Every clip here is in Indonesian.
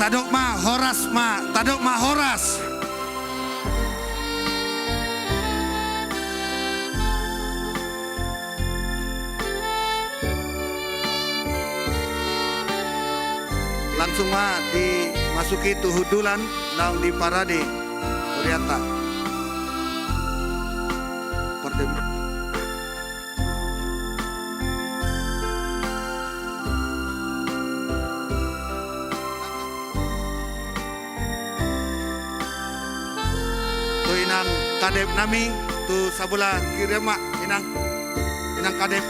tadokma horas ma, tadokma horas. Langsung ma dimasuki tuhudulan naung di parade Uriata. Perdem. Tu inang kadep nami tu sabula kirema inang kadep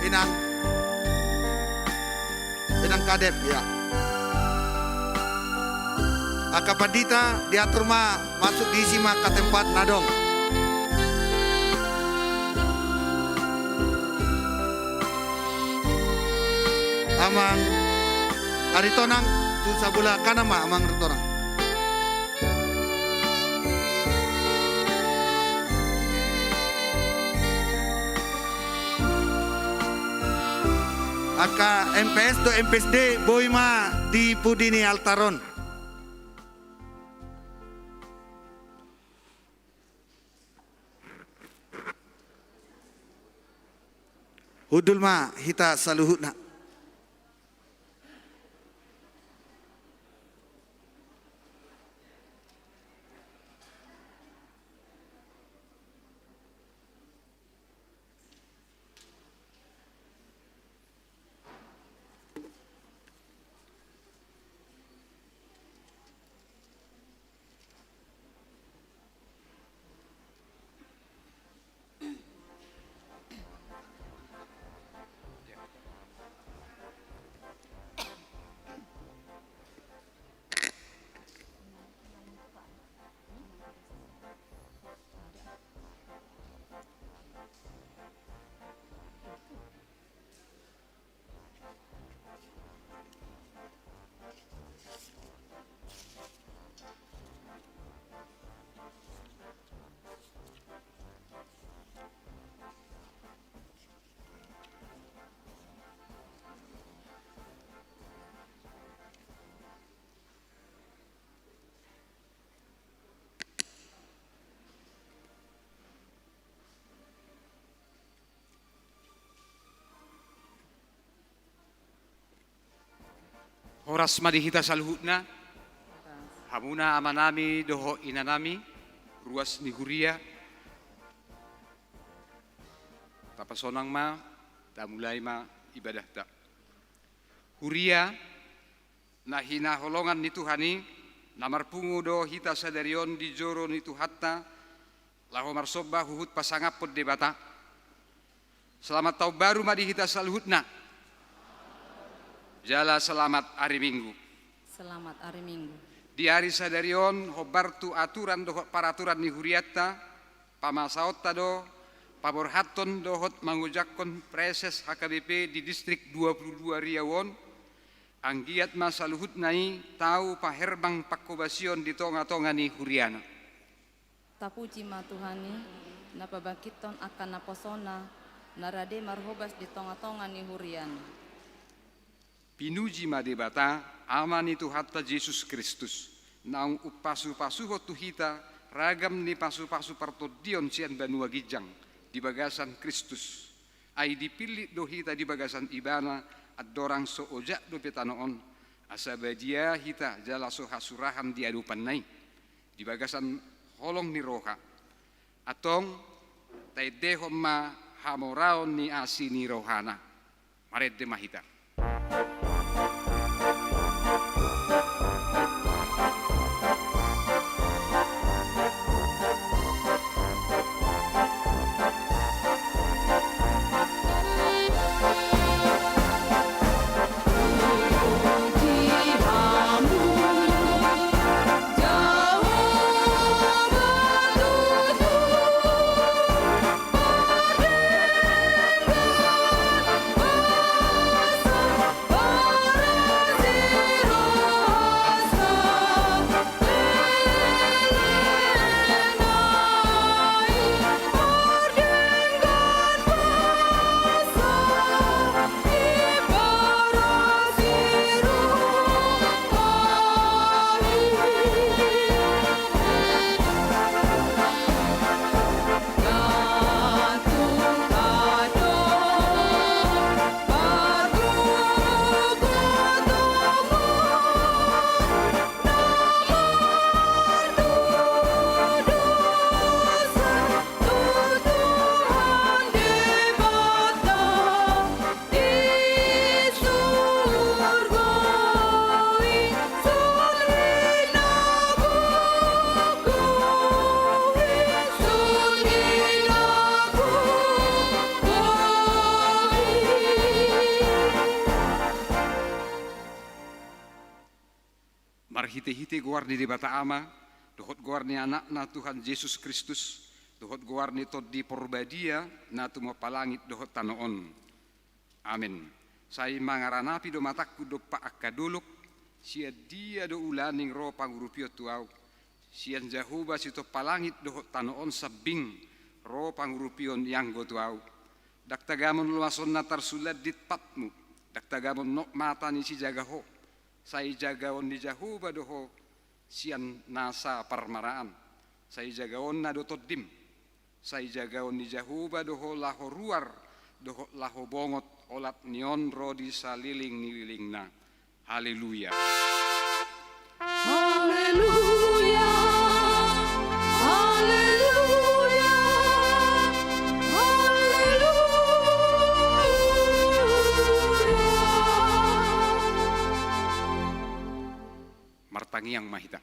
inang kadep ya. Akapadita diatur ma masuk diisi ma ke tempat nadong. Amang aritonang tu sabula kanama amang ritonang. Aka MPS to MPSD boy ma di pudini altaron. Hudul ma hita saluhutna. Horas madihita saluhutna, hamuna amanami doho inanami, ruas ni huria, tapasonang ma, tamulay ma ibadah ta. Huria, na hinaholongan ni Tuhani, namarpungu do hita sadarion di joro ni Tuhatta, laho marsoba huhut pasangapod debata. Selamat tahun baru madihita saluhutna. Jala selamat hari Minggu. Selamat hari Minggu. Di hari sadarion hobartu aturan dohot paraturan ni huriatta pamasaot tado paborhaton dohot mangujakon preses HKBP di distrik 22 Riawon anggiat masaluhut nai tau paherbang pakobasion di tonga-tonga ni huriana. Tapuji ma Tuhani napabakiton akan naposona narade marhobas di tonga-tonga ni huriana. Pinuji madebata amani Tuhatta Yesus Kristus naung upasu-pasu hotu hita ragam ni pasu-pasu partodion sian banua gijang di bagasan Kristus ai dipilih do hita di bagasan ibana ad dorang so ojak do petanoon asabadia hita jala so hasurahan di adupan nai di bagasan holong ni roha atong taidehom ma hamoraon ni asi ni rohana maredde mahita. Oh hite guarni di bata ama, dohot guarni anakna Tuhan Yesus Kristus, dohot guarni todi porbadia, na tumo palangit dohot tanoon. Amin. Saya mangaranapi do mataku do pa akaduluk, sia dia do ulaning ro pangurupio tuau, sian Jehovah sito palangit dohot tanoon sabing, ro pangurupion yang go tuau. Daktagamon luason na tarsulat dit patmu, daktagamon nok mata ni si jagaho, saya jagaon ni Jehovah doho sian nasa parmaraan, saya jagaon na do todim, saya jagaon ni Jehovah doho laho ruar, doho laho bongot olat nion rodi saliling niwiling na. Haleluya. Haleluya. Haleluya. Martangi yang mahita.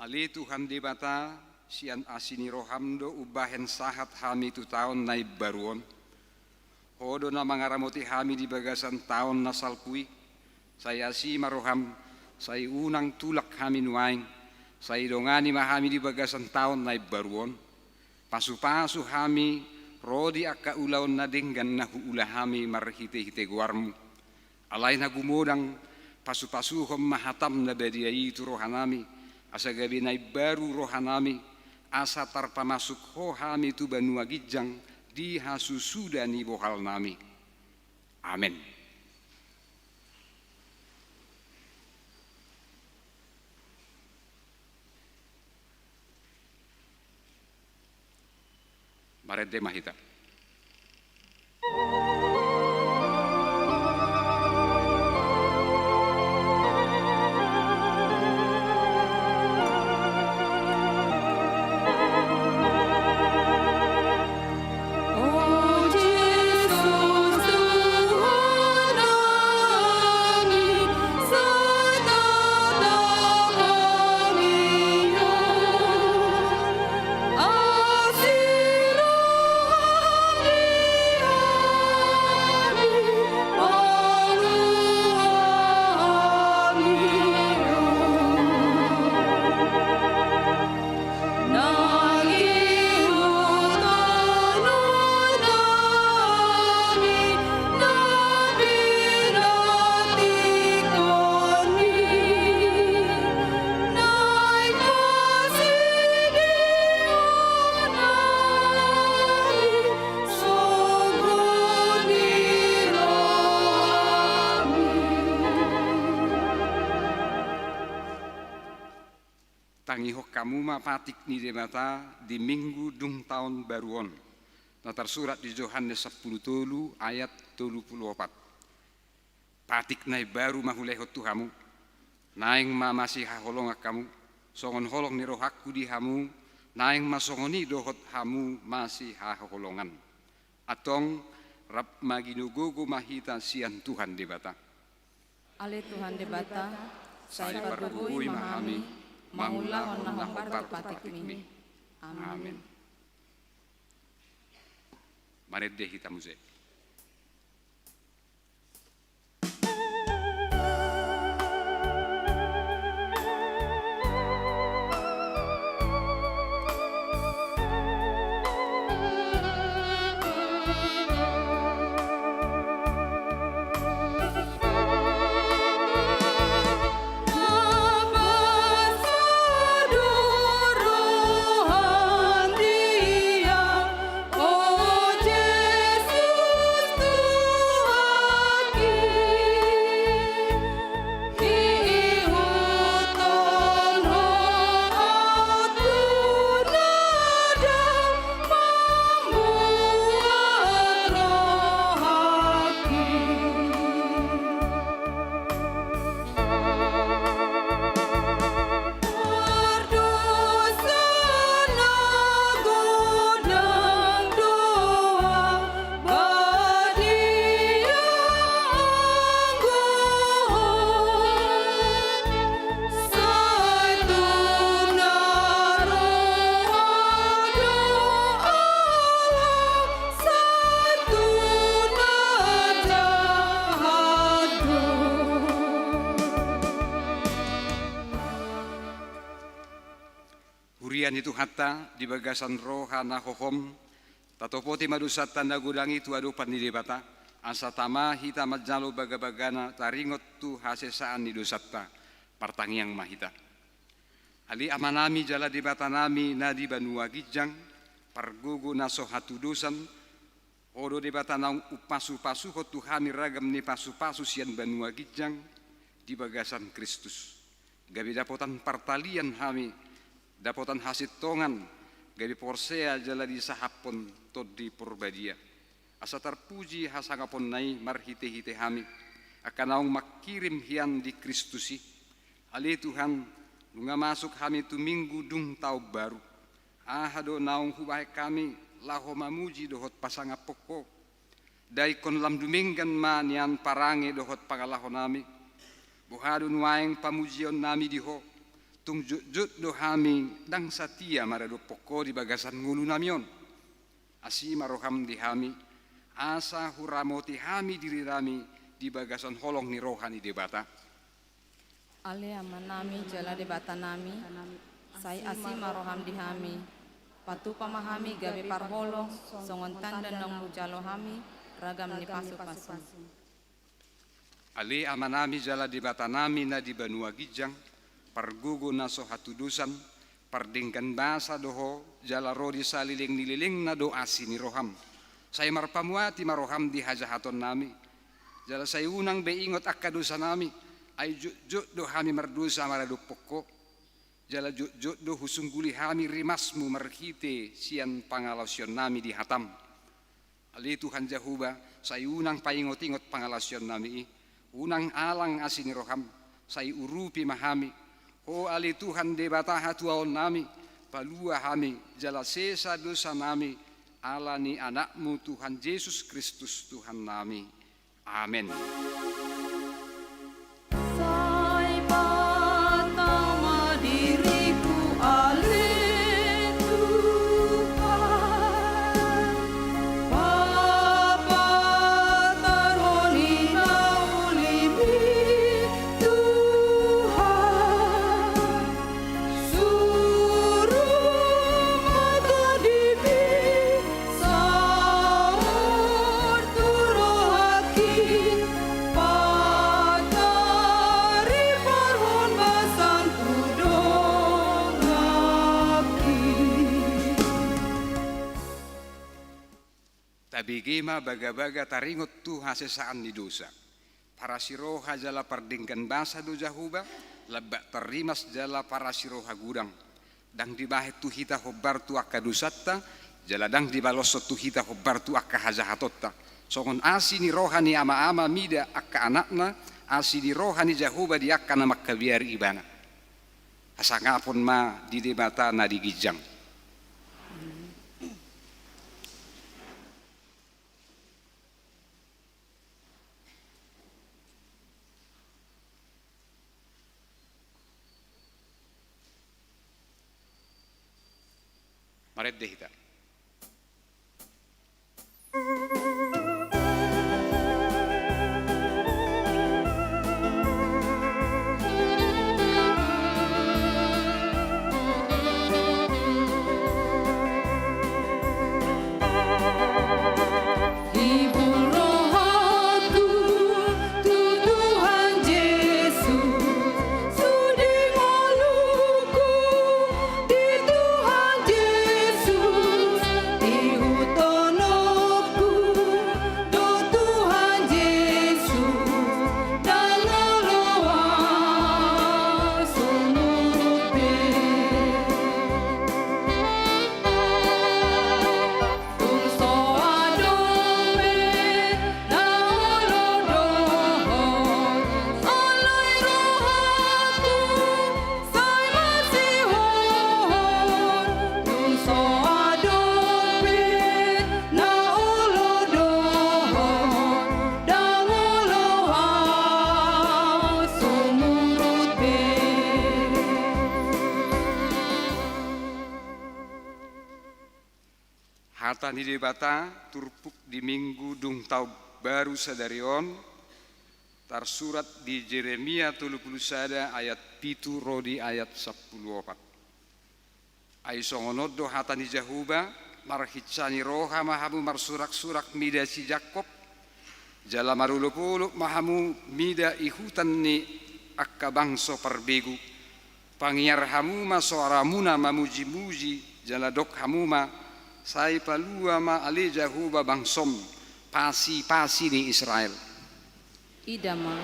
Ali Tuhan di bata sian asini rohamdo ubahen sahat hami tu tahun naib baruon. Hodo na mangaramoti hami di bagasan tahun nasalpui. Saya si maroham, saya unang tulak hami nuaing. Saya dongani mahami di bagasan tahun naib baruon. Pasu-pasu hami rodi akka ulaon na denggan nahu ulah hami marhite-hite guarmu. Alay na gumodang pasu-pasuhom mahatam na badiai itu rohanami. Asa gabi naib baru rohanami. Asa tarpa masuk ho hami tu Banua Gijang di hasusuda ni bohal nami. Amin. Marede mahita. Tangiho kamu mapatik ni demata di minggu dung tahun baruon. Natar surat di Yohanes 10 ayat 34. Patik nai baru mahulehot tuhamu. Naing ma masih haholong kamu. Songon holong ni rohakku di hamu. Naing masongoni dohot hamu masih haholongan. Atong rap maginugogo mahita sian Tuhan debata. Ale Tuhan debata, Saya pergugui mahami. Mangulahon na hongkar patik mi. Amin. Maredde hitamuze. Oh, Jesus. Urian itu hatta di bagasan roha na hohom tatopoti madusat tanda gudangi tu adupan di debata asa tama hita majalo bagabagana taringot tu hasesaan di dosatta partangiang mahita. Ali amanami jala debata nami na di Banua Gijang pargugu naso hatu dosan odo debata naung upasu-pasu hotu hami ragam ni pasu-pasu sian Banua Gijang di bagasan Kristus. Gabi dapotan partalian hami dapotan hasit tongan gabi porsea jala di sahapon tod di purbadia. Asa terpuji hasangapon nai marhite-hite hami akan naung makirim hian di Kristusi. Ali Tuhan nunga masuk kami tu minggu dung tau baru. Ahado naung hubahe kami laho mamuji dohot pasanga pokok. Dai kon lam duminggan ma nian parange dohot pangalaho nami. Buhado nuaeng pamujion nami diho. Tung jut do hami dang satia marado pokok di bagasan ngulu namion. Asi maroham di hami. Asa huramoti hami diri rami di bagasan holong ni rohani debata. Ale amanami jala debata nami, sai asi maroham di hami. Patu pamahami gabe parholong, songon tanda nong mujalo hami, ragam ni pasu-pasu. Ale amanami jala debata nami na di Banua Gijang, pargugo na so hatudusan, pardingkan basa doho, jala rodi saliling nililing na do asi ni roham. Saya marpamuati maroham di hajahaton nami, jala saya unang beingot akadusa nami, ay juk do hami mardusa marado pokok jala juk do husungguli hami rimasmu marhite sian pangalasion nami di hatam. Ali Tuhan Jahuba sayunang paingot-ingot pangalasion nami unang alang asini roham say urupi mahami. O ali Tuhan debata hatuaon nami palua hami jala sesa dosa nami ala ni anakmu Tuhan Yesus Kristus Tuhan nami. Amin. Sai pertama diriku alih Tuhan, Bapa terhoni naulimi Tuhan, suruh mata dimi saur turuh haki. Tabigima baga-baga taringot tu hasesaan di dosa. Para siroha jala pardingkan basa do Jahuba, lebak terimas jala para siroha gudang. Dang dibahe tu hita hobar tu akka dusatta, jala dang dibaloso tu hita hobar tu akka hajahatotta. Songon asi ni rohani ama-ama mida akka anakna, asi ni rohani Jahuba di akka na makkabiari ibana. Asangapon ma di debata na di Gijang. Maret deh kita. Hata ni debata turpuk di minggu dung tau baru sadarion tarsurat di Jeremia 31 ayat 7 rodi ayat 14. Ai songonoddo hatani Jahuba marhitsani roha mahamu marsurak-surak mida si Jakob jala marulupulu mahamu mida ihutan ni akka bangso parbegu pangiar hamuma soaramuna mamuji-muji jala dok hamuma sai palua ma ale Jahuba bangsom pasi-pasi ni Israel. Idama,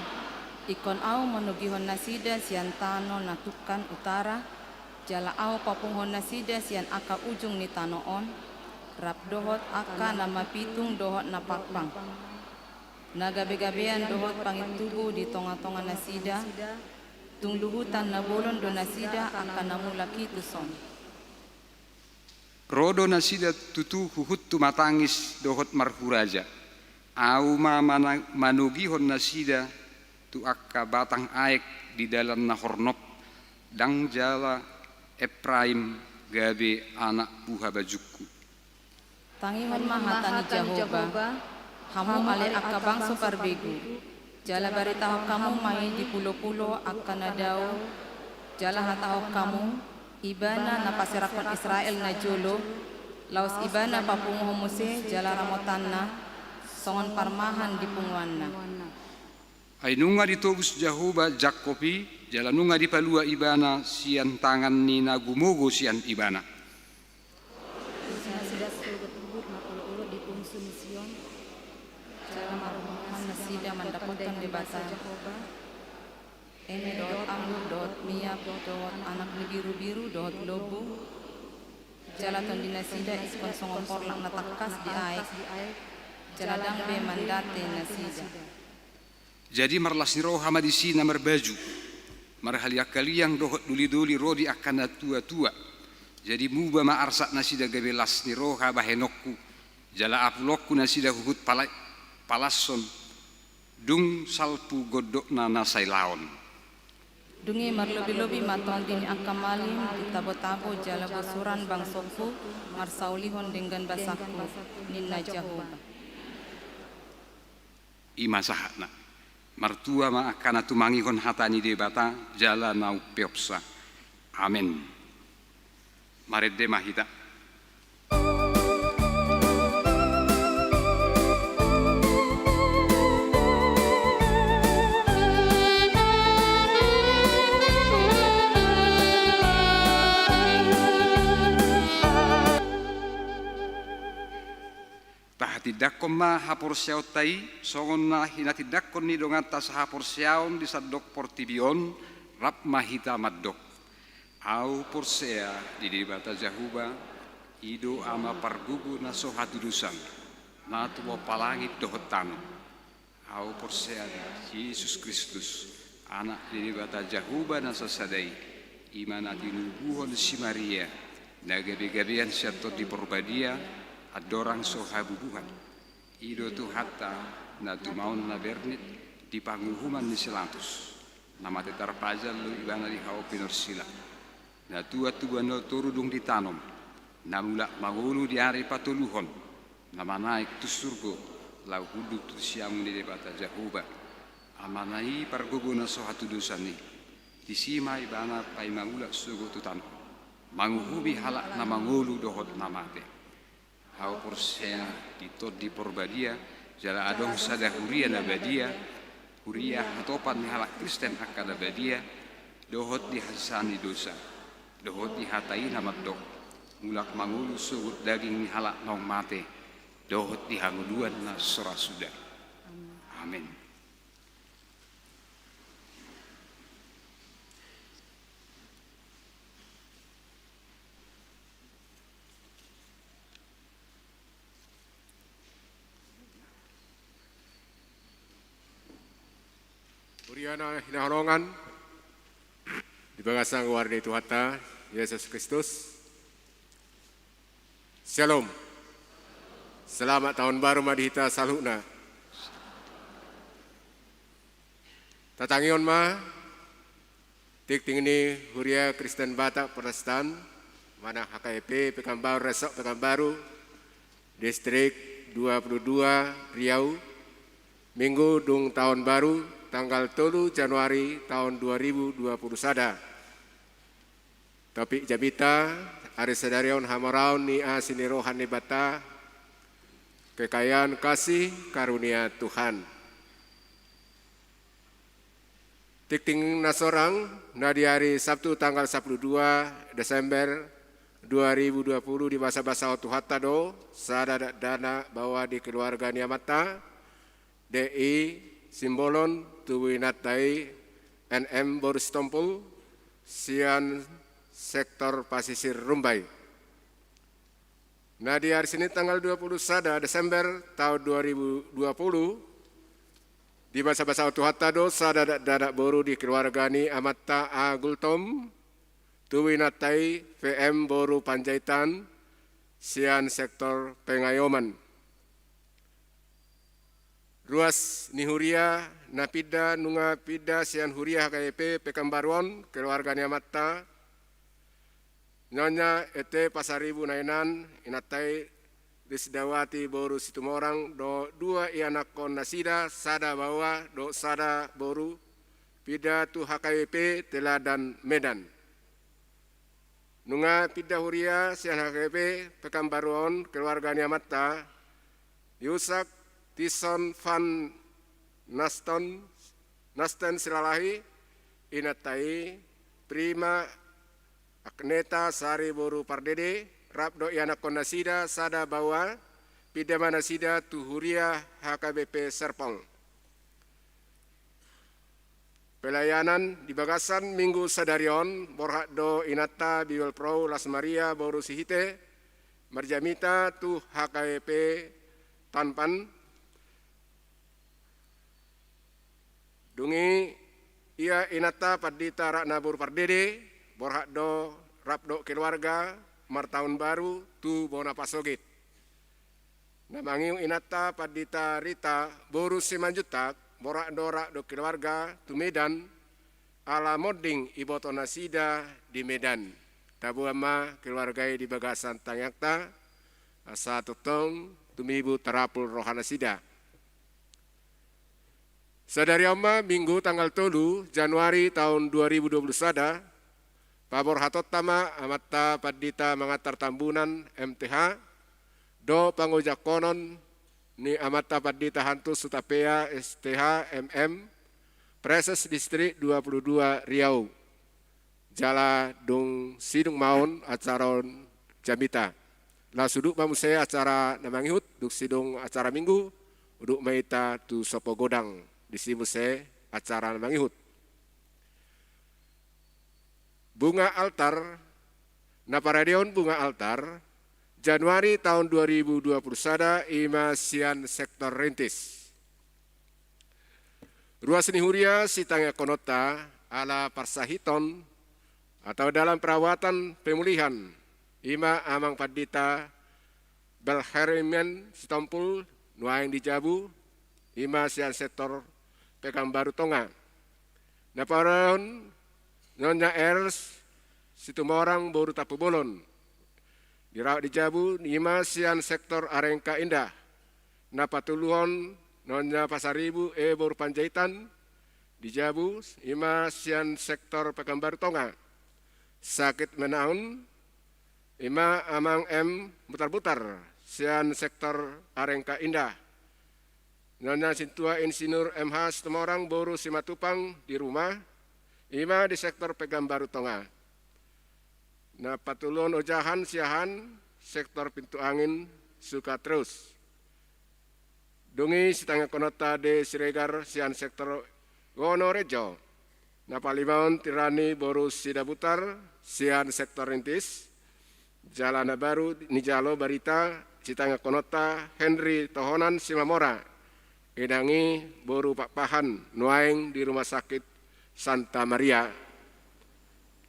ikon au manugihon nasida sian tano natukan utara, jala au papunghon nasida sian aka ujung ni tanoon, rap dohot aka nama pitung dohot napakpang. Nagabe-gabean dohot pangit tubuh di tonga-tonga nasida, tung luhutan na bolon do nasida aka namulaki tuson. Rodo nasida tutu huhut tumatangis dohot marhuraja. Au ma manugihon nasida tu akka batang aek di dalam nahornop dang jala Ephraim gabe anak buha bajuku. Tangihon mahatani Jahoba, hamu ale akka bangso parbegu. Jala baritaho kamu mai di pulo-pulo akka nadao, jala hataho kamu ibana na pasirakon Israel na jolo, laos ibana papungo Mose jala ramotanna, songon parmahan di pungwanna. Ai nunga ditobus Jahoba Jakobi jala nunga dipalua ibana sian tangan ni nagumogo sian ibana. Jala marumuhan nasida mandapotkan di bata. Ene dot amlu dot miap dot anak ni biru-biru dot lobu. Jala ton di nasida iskon songon porlak natakas di aek. Jaladang be mandate nasida. Jadi marlasni roh hama di sina merbaju. Marhalia kaliang dohot duli-duli rodi akan tua-tua. Jadi muba ma arsak nasida gabe lasni roha bahenokku. Jala apulokku nasida huhut palasson. Dung salpu godokna nasai laon. Dungi marlobi-lobi maton dini akamalim ditabo-tabo jala bosuran bangsoku marsaulihon dengan basaku ninna Jahoba. Ima sahatna martua ma akana tumangihon hatani debata jala nau peopsa. Amen. Maredde mahita. Tidakon ma hapor siaw tai songon na hinatidakon ni dongata sa hapor siaon di sadok portibion rap mahita maddok au porsea di debata Jahuba ido ama pargugu na sohatudusan na tuwa palangit dohotan au porsea Yesus Kristus anak di debata Jahuba na sasadai imana tinubuhon si Maria na gabi-gabian siato di porbadia adorang sohabubuhan ido tu hatta na tumaun na bernit di panguhuman ni selatus nama tetar pajal lu ibana di hao pinorsila na tua-tua no turudung ditanom na mula mangulu di hari patuluhon nama naik tu surgo lau huduk tu siamu di debata Jahuba amanai pargugu na sohatudusan ni disima ibana pai mangula sugo tu tanom manguhubi halak na mangulu dohot namate hau porsea di porbadia jala adong sada huria na badia huria hatopan ni halak Kristen akada badia dohot di hasani dosa dohot di hatai namat dok mulak mangulu sugut daging ni halak nong mate dohot di hanguluan na sora sudah. Amin. Uriana hinahorongan di bagasang warni Tuhata Yesus Kristus. Shalom. Selamat tahun baru madihita saluna. Tatangion ma tik ini Huria Kristen Batak Protestan mana HKP Pekanbaru Resok Pekanbaru Distrik 22 Riau Minggu dung tahun baru tanggal 3 Januari tahun 2020 sada. Topik Jabita, Ari Sadarion Hamaraun ni Asinirohan ni Bata, kekayaan kasih karunia Tuhan. Tikting Nasorang, na di hari Sabtu tanggal 12 Desember 2020 di Basa-Basa Otuhatado, sada dana bawa di keluarga Niamata, DI Simbolon Tuwinatai NM Boris Tompul, Sian Sektor Pasisir Rumbai. Nah di hari Senin tanggal 20 sada Desember tahun 2020, di Basa-Basa Otuhatado, sada dadak boru di keluarga ni Amata Agultom, Tuwinatai VM Boru Panjaitan, Sian Sektor Pengayoman. Ruas Nihuria, Napida, Nunga Pida, Sian Huria HKP, Pekambaruan, keluarga Niamata, Nyonya Ete Pasaribu Nainan, Inatai Disdawati Boru Situmorang, do dua ianakon nasida, sada bawa, do sada boru, Pida tu HKP, Teladan Medan. Nunga Pida Huria, Sian HKP, Pekambaruan, keluarga Niamata, Yusak Tison Van Nasten Silalahi, Inatai Prima Akneta Sari Boru Pardede, Rabdo Yana Konasida Sada Bawa, Pidama Nasida Tuhuria HKBP Serpong. Pelayanan di Bagasan Minggu Sadarion, Borhakdo Inata Biwel Pro Las Maria Boru Sihite, Marjamita Tu HKBP Tanpan, Dungi ia Inata Padita Raknabur Pardede, Borhakdo Rabdo keluarga Martahun Baru Tu Bona Pasogit. Namangiu Inata Padita Rita Boru Simanjutak, Borhakdo Rakdo keluarga Tu Medan, ala Moding Iboto Nasida di Medan. Tabuama keluargai di Bagasan Tanyakta, asa tutong tumibu terapul rohana sida. Sadari amma Minggu tanggal 3 Januari tahun 2020 sada, Pabor Hatotama Amata Padita Mangatar Tambunan MTH, do pangujak konon ni Amata Padita Hantu Sutapea STH MM, Preses Distrik 22 Riau, Jala Dung Sidung Maun acaron Jambita. La suduk mamuse acara namangihut, duk sidung acara minggu, uduk maita tu sopo godang, disibuse acara namangihut. Bunga altar, naparadion bunga altar, Januari tahun 2020 sada ima Sian Sektor Rintis. Ruas Nihuria Sitanga Konota ala Parsahiton atau dalam perawatan pemulihan ima Amang Padita Belherimen Sitompul Nuaing di Jabu ima Sian Sektor Pekanbaru Tonga. Naparon Nyonya Ers Situmorang Boru Tapubolon dirawat di Jabu ima Sian Sektor Arengka Indah. Napatuluhon Nyonya Pasaribu Boru Panjaitan di Jabu ima Sian Sektor Pekanbaru Tonga. Sakit menaun ima Amang M Butar-Butar Sian Sektor Arengka Indah. Nyonya Sintua Insinyur MH Situmorang Boru Simatupang di rumah ima di Sektor Pekanbaru Tonga. Nah patulun ojahan siahan Sektor Pintu Angin suka terus. Dungi Sitanga Konota de Siregar Sian Sektor Wonorejo. Nah palimaun Tirani Boru Sidabutar Sian Sektor Rintis. Jalana Baru Nijalo Barita Sitanga Konota Henry Tohonan Simamora. Edangi Boru Pak Pahan Nuaing di Rumah Sakit Santa Maria.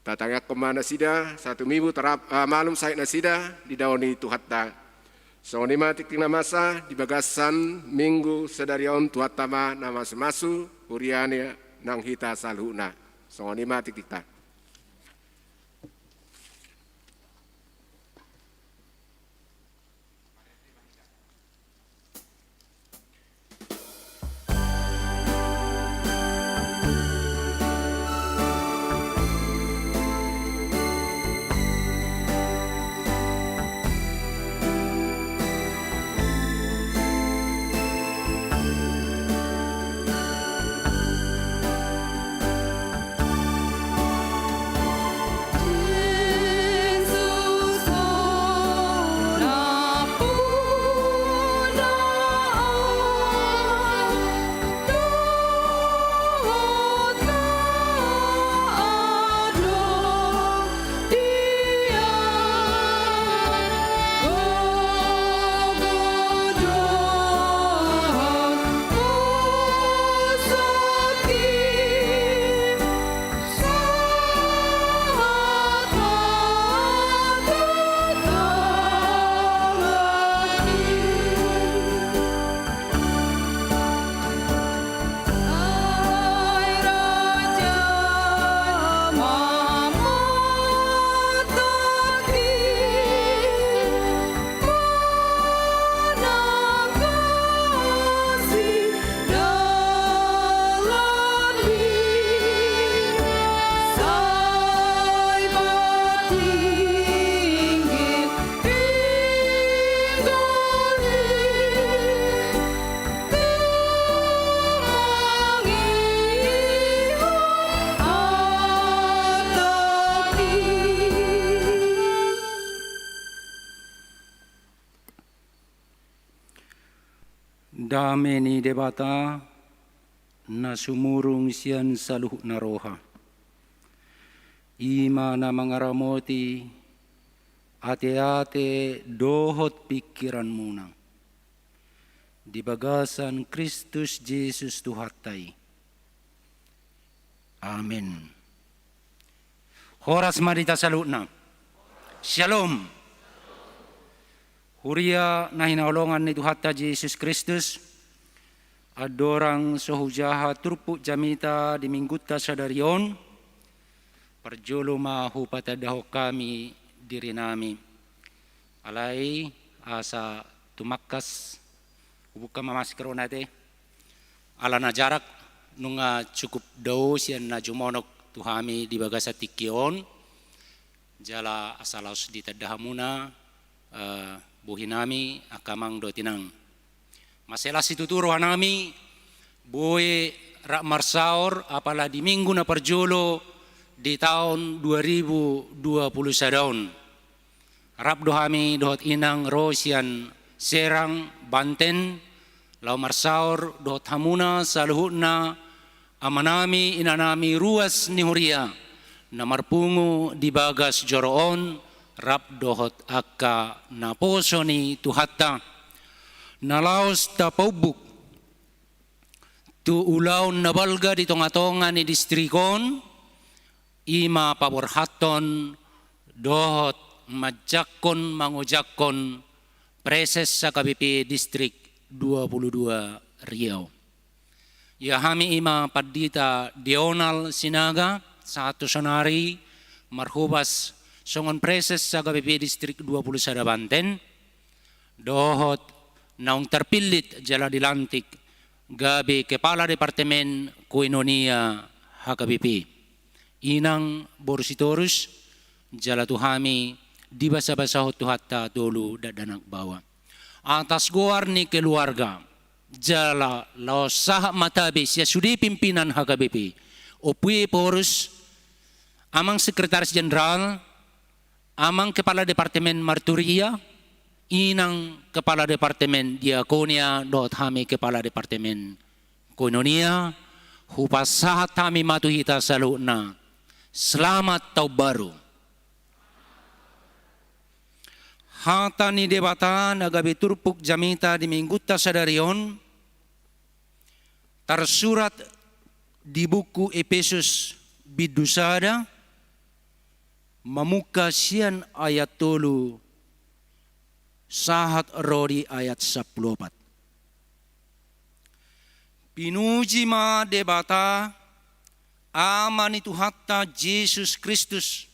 Tatangak kemana sida satu minggu terap malum saya nasida di dauni tuhatta. Sonima tiktina masa di Bagasan Minggu Sedarion tuhatama nama semasu huriane nang hita salhuna. Sonima tikta. Dame ni debata na sumurong siyan sa luhuk na roha. Ima na mangaramoti ate-ate dohot pikiran muna. Di bagasan Kristus Jesus Tuhatay. Amen. Horas marita salutna. Shalom. Huria na hinaulungan ni Tuhatta Jesus Kristus. Adorang sohujaha turpu jamita di mingguta sadarion. Perjolo mahu patadaho kami diri nami. Alay asa tumakas buka mamaskero nate. Ala na jarak nunga cukup daw siyan na jumonok tuhami di bagasa tikion. Jala asalaus di tadahamuna buhinami akamang do tinang. Masalah situturo hanami boy rak marsaor apala di minggu na perjolo di tahun 2020 sadaun. Rap dohami dohot inang Rosian Serang Banten lau marsaor dohot hamuna saluhutna amanami inanami ruas ni Huria na marpungu di bagas joroon rap dohot akka naposo ni Tuhatta nalaos tapaubuk tu ulaw nabalga di tonga-tonga ni distrikon ima paborhaton dohot majakon mangujakon preses sa KBP Distrik 22 Riau. Ya hami ima padita Dional Sinaga satu sonari marhubas songon preses sa KBP Distrik 21 Banten dohot naung terpilit jala dilantik gabi Kepala Departemen Koinonia HKBP. Inang borsitorus jala tuhami di basa-basa Tuhatta dulu dadanak bawa. Atas goar ni keluarga jala laosah matabis ya sudi pimpinan HKBP. Opui porus amang sekretaris jenderal, amang kepala departemen marturia, inang kepala departemen diakonia dot hami kepala departemen koinonia, hupasahat hami matuhita saluna. Selamat tahun baru. Hata ni debata nagabi turpuk jamita di mingguta sadarion tersurat di buku Efesus bidusada mamuka sian ayat tolu sahat rodi ayat 14. Pinuji ma debata amani Tuhatta Jesus Kristus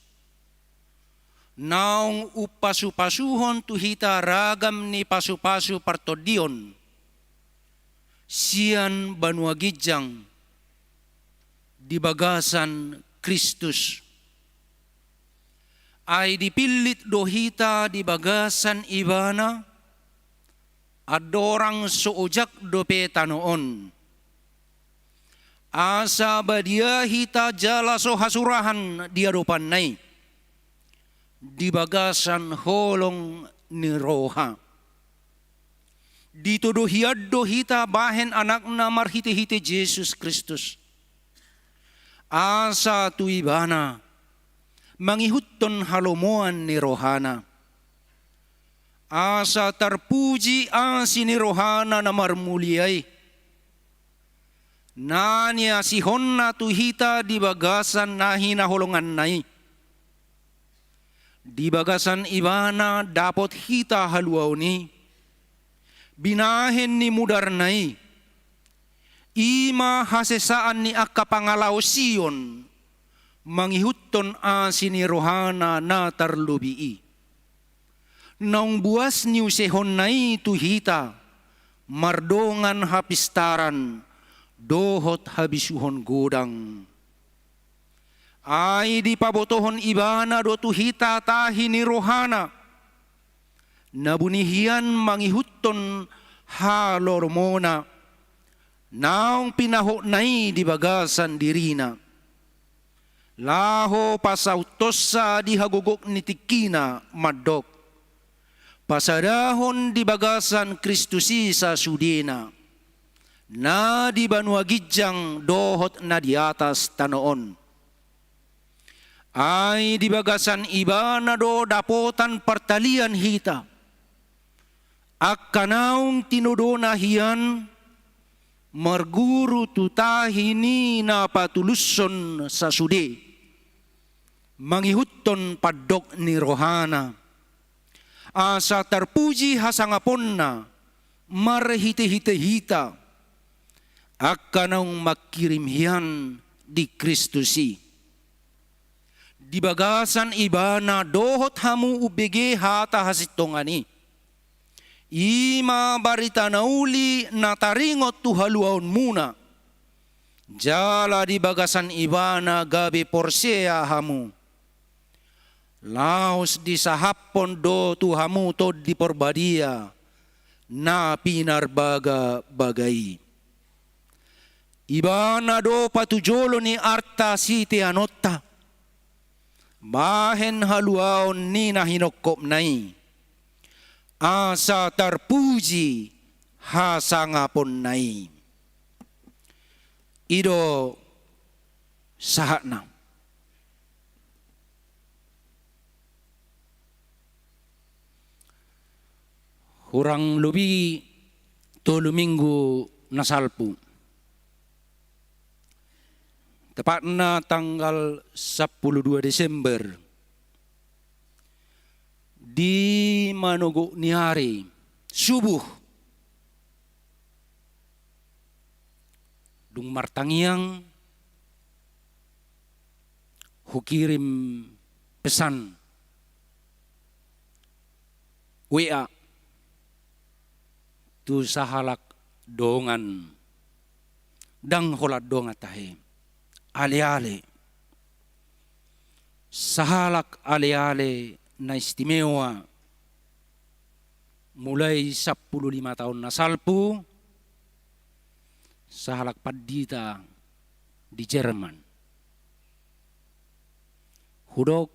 naung upasu-pasuhon tuhita ragam ni pasu-pasu partodion sian Banua Gijang di bagasan Kristus ay dipilit dohita di bagasan ibana adorang soojak dope tanoon asa badia hita jala so hasurahan dia dopan nai di bagasan holong ni roha dituduh hiaddo hita bahen anakna marhite-hite Jesus Kristus asa tuibana mangihutton halomoan ni rohana asa terpuji asi ni rohana na marmuliai nanya si honna tuhita di bagasan nahi na holongan nai. Di bagasan ibana dapat hita haluaw ni. Binahen ni mudar nai. Ima hasesaan ni akka pangalaw siyon. Mangihutton asin ni rohana na tarlubii. Naung buas ni usehon nai tuhita. Mardongan hapistaran. Dohot habisuhon godang. Ay di pabotohon ibana do tuhita tahi ni rohana. Nabunihian mangihutton halormona. Naong pinaho nai di bagasan dirina. Laho pasautosa di hagugok ni tikina madok. Pasadahon di bagasan Kristusi sa sudena. na di Banua Gijang dohot na di atas tanoon. Ay di bagasan iba na do dapotan partalian hita. Akkanaung tinudo na hiyan, marguru tutahini na patuluson sa sudi. Mangihutton padok ni rohana. Asa tarpuji hasangapon na, marhite-hite-hita. Akkanaung makirim hiyan di Kristusi. Di bagasan iba na dohot hamu ubege hata hasitongani. Ima barita na uli na taringot tuhaluaon muna. Jala di bagasan iba na gabi porsea hamu. Laos di sahapon do tu hamu tod di porbadia na pinarbaga bagay. Iba na do patujolo ni arta siti anotta. Bahen haluaon ni na hinokop nai. Asa tarpuji hasangapon nai. Ido sahatna. Kurang lebih 3 minggu nasalpu. Tepatnya tanggal 12 Desember di Manogo Niari subuh dung martangiang hukirim pesan WA tu sahalak dongan dang holat donga tahe ale-ale sahalak ale-ale na istimewa mulai 15 tahun na salpu sahalak padita di Jerman hudok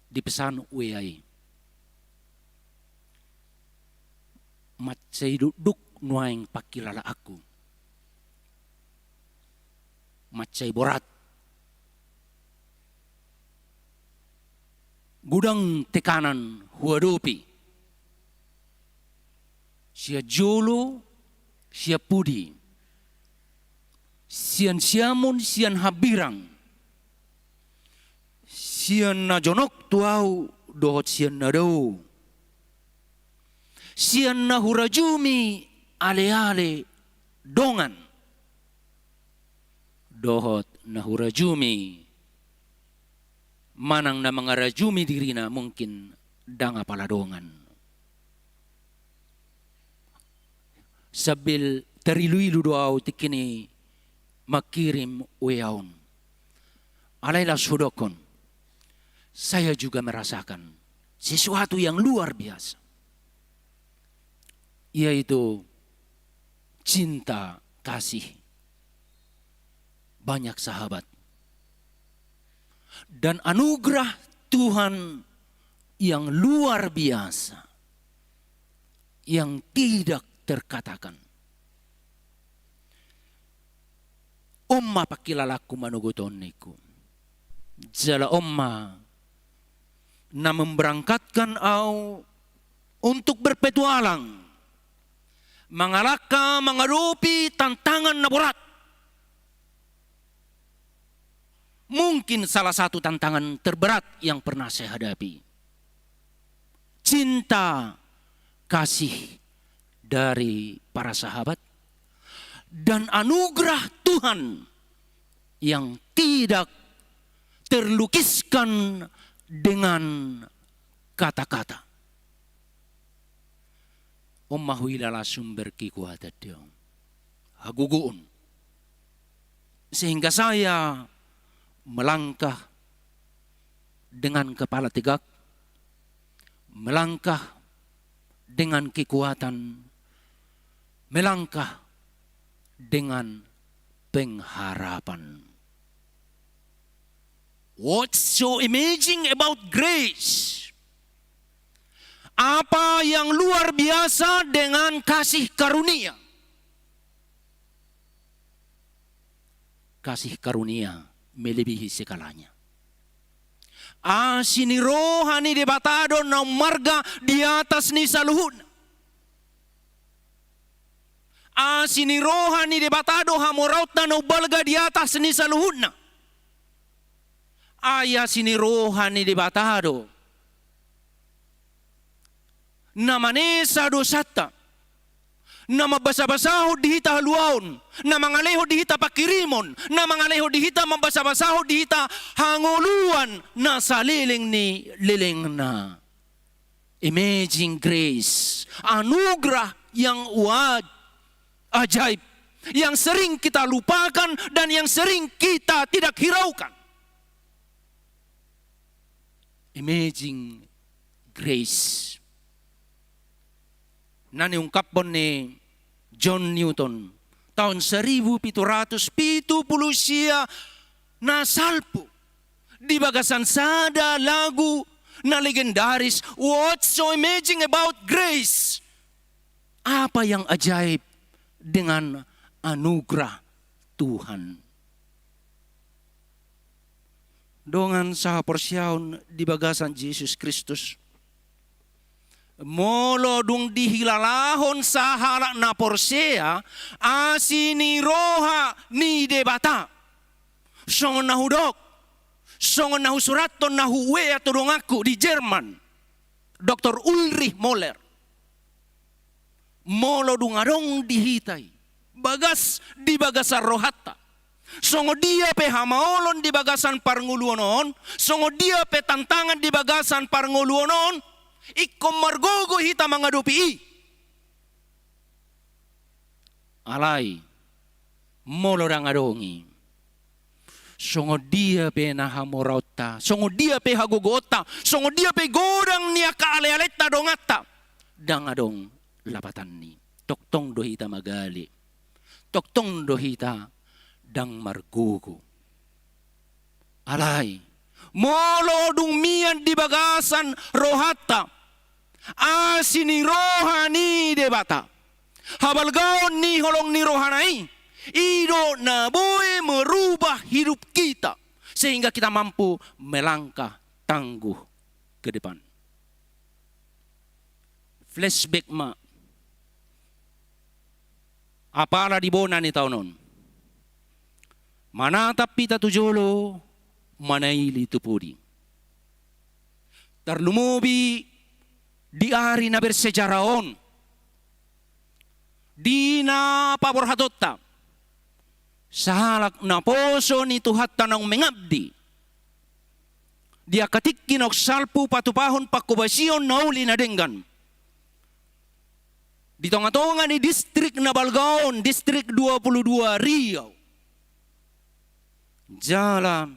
di pesan WA macai duduk nuaing pakilala aku macai borat gudang tekanan huadopi sia jolo sia pudi sian siamun sian habirang sian najonok tuau dohot sian nado sian nahurajumi ale-ale dongan dohot nahurajumi manang na mga rajumi dirina mungkin danga paladongan sabil teriluilu doaw tikini makirim weaon alayla sudokon saya juga merasakan sesuatu yang luar biasa yaitu cinta kasih banyak sahabat dan anugerah Tuhan yang luar biasa yang tidak terkatakan. Omma pakilalaku manugutoniku. Jala omma na memberangkatkan au untuk berpetualang mengalahkan menghadapi tantangan na berat. Mungkin salah satu tantangan terberat yang pernah saya hadapi. Cinta kasih dari para sahabat dan anugerah Tuhan yang tidak terlukiskan dengan kata-kata. Ommahuilala sumber kikuatan dia. Haguguun. Sehingga saya melangkah dengan kepala tegak, melangkah dengan kekuatan, melangkah dengan pengharapan. What's so amazing about grace? Apa yang luar biasa dengan kasih karunia? kasih karunia melebihi segalanya. Sini rohani debatado na marga di atas ni saluhun. Sini rohani debatado hamoraut na balga di atas ni saluhun. Aya sini rohani debatado na manesa dosata, na mabasa-basaho dihita haluaon, na mangaleho dihita pakirimon, na mangaleho dihita mabasa-basaho dihita hanguluan na sa liling ni liling na. Amazing grace, anugerah yang ajaib, yang sering kita lupakan dan yang sering kita tidak hiraukan. Amazing grace. Na niungkapon ni John Newton tahun 1770 siya nasalpo di bagasan sada lagu na legendaris, What's so amazing about grace? Apa yang ajaib dengan anugerah Tuhan? Dongan sa porsyaon di bagasan Jesus Kristus, molo dung dihilalahon sa halak na porsea, asini roha ni debata. Songon nahudok, songon nahusuraton nahuwe atulong aku di Jerman, Dr. Ulrich Moller. Molo dung adong dihitay, bagas di bagasan rohata. Songo dia pe hamaolon di bagasan parnguluonon, songo dia pe tantangan di bagasan parnguluonon, ikom margogo hita mangadupi. Alay, molo rang adongi. Songo dia pe nahamorauta, songo dia pe hagogota, songo dia pe godang niya kaale-aleta dongata. Dang adong lapatan ni. Toktong dohita magali. Toktong dohita dang margogo. Alay, molo dung mian di bagasan rohata, asini rohani debata. Habalgaon ni holong ni rohanai, ido na boy merubah hidup kita sehingga kita mampu melangkah tangguh ke depan. Flashback ma, apala di bona ni taunon. Manatap pita tujolo, manaili tupudi. Terlumubi di hari na bersejaraon. Di na paborhatotta. Sahalak na poso ni Tuhat tanang mengabdi. Dia katikin og salpu patupahon pakubasyon na uli na denggan. Di tonga-tonga ni distrik na Balgaon, distrik 22 Riau. Jala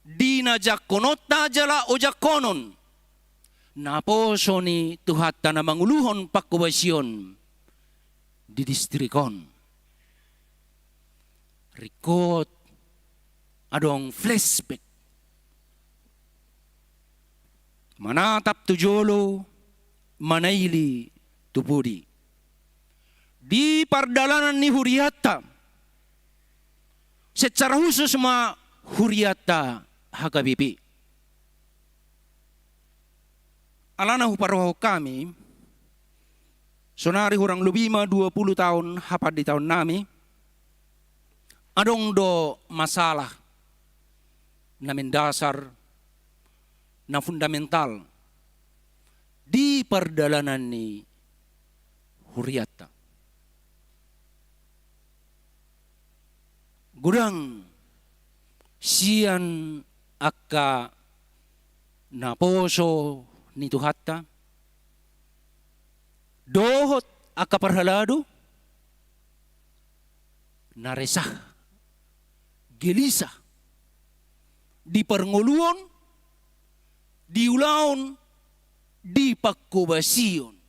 di na jakonota jala o jakonon na poso ni Tuhat na manguluhon pakubasyon di distrikon. Rikot adong flashback. Manatap tujolo, manaili tupudi. Di pardalanan ni Huriata, secara khusus ma Huriata hagabipi. Alana huparoho kami, sonari hurang lubima 20 tahun hapad di tahun nami, adong do masalah na mendasar, na fundamental di pardalanan ni Huriata. Gudang siyan akka na poso ni Tuhatta, dohot akka parhalado, naresah, gelisa, di pernguluan, di ulaon, di pakubasyon.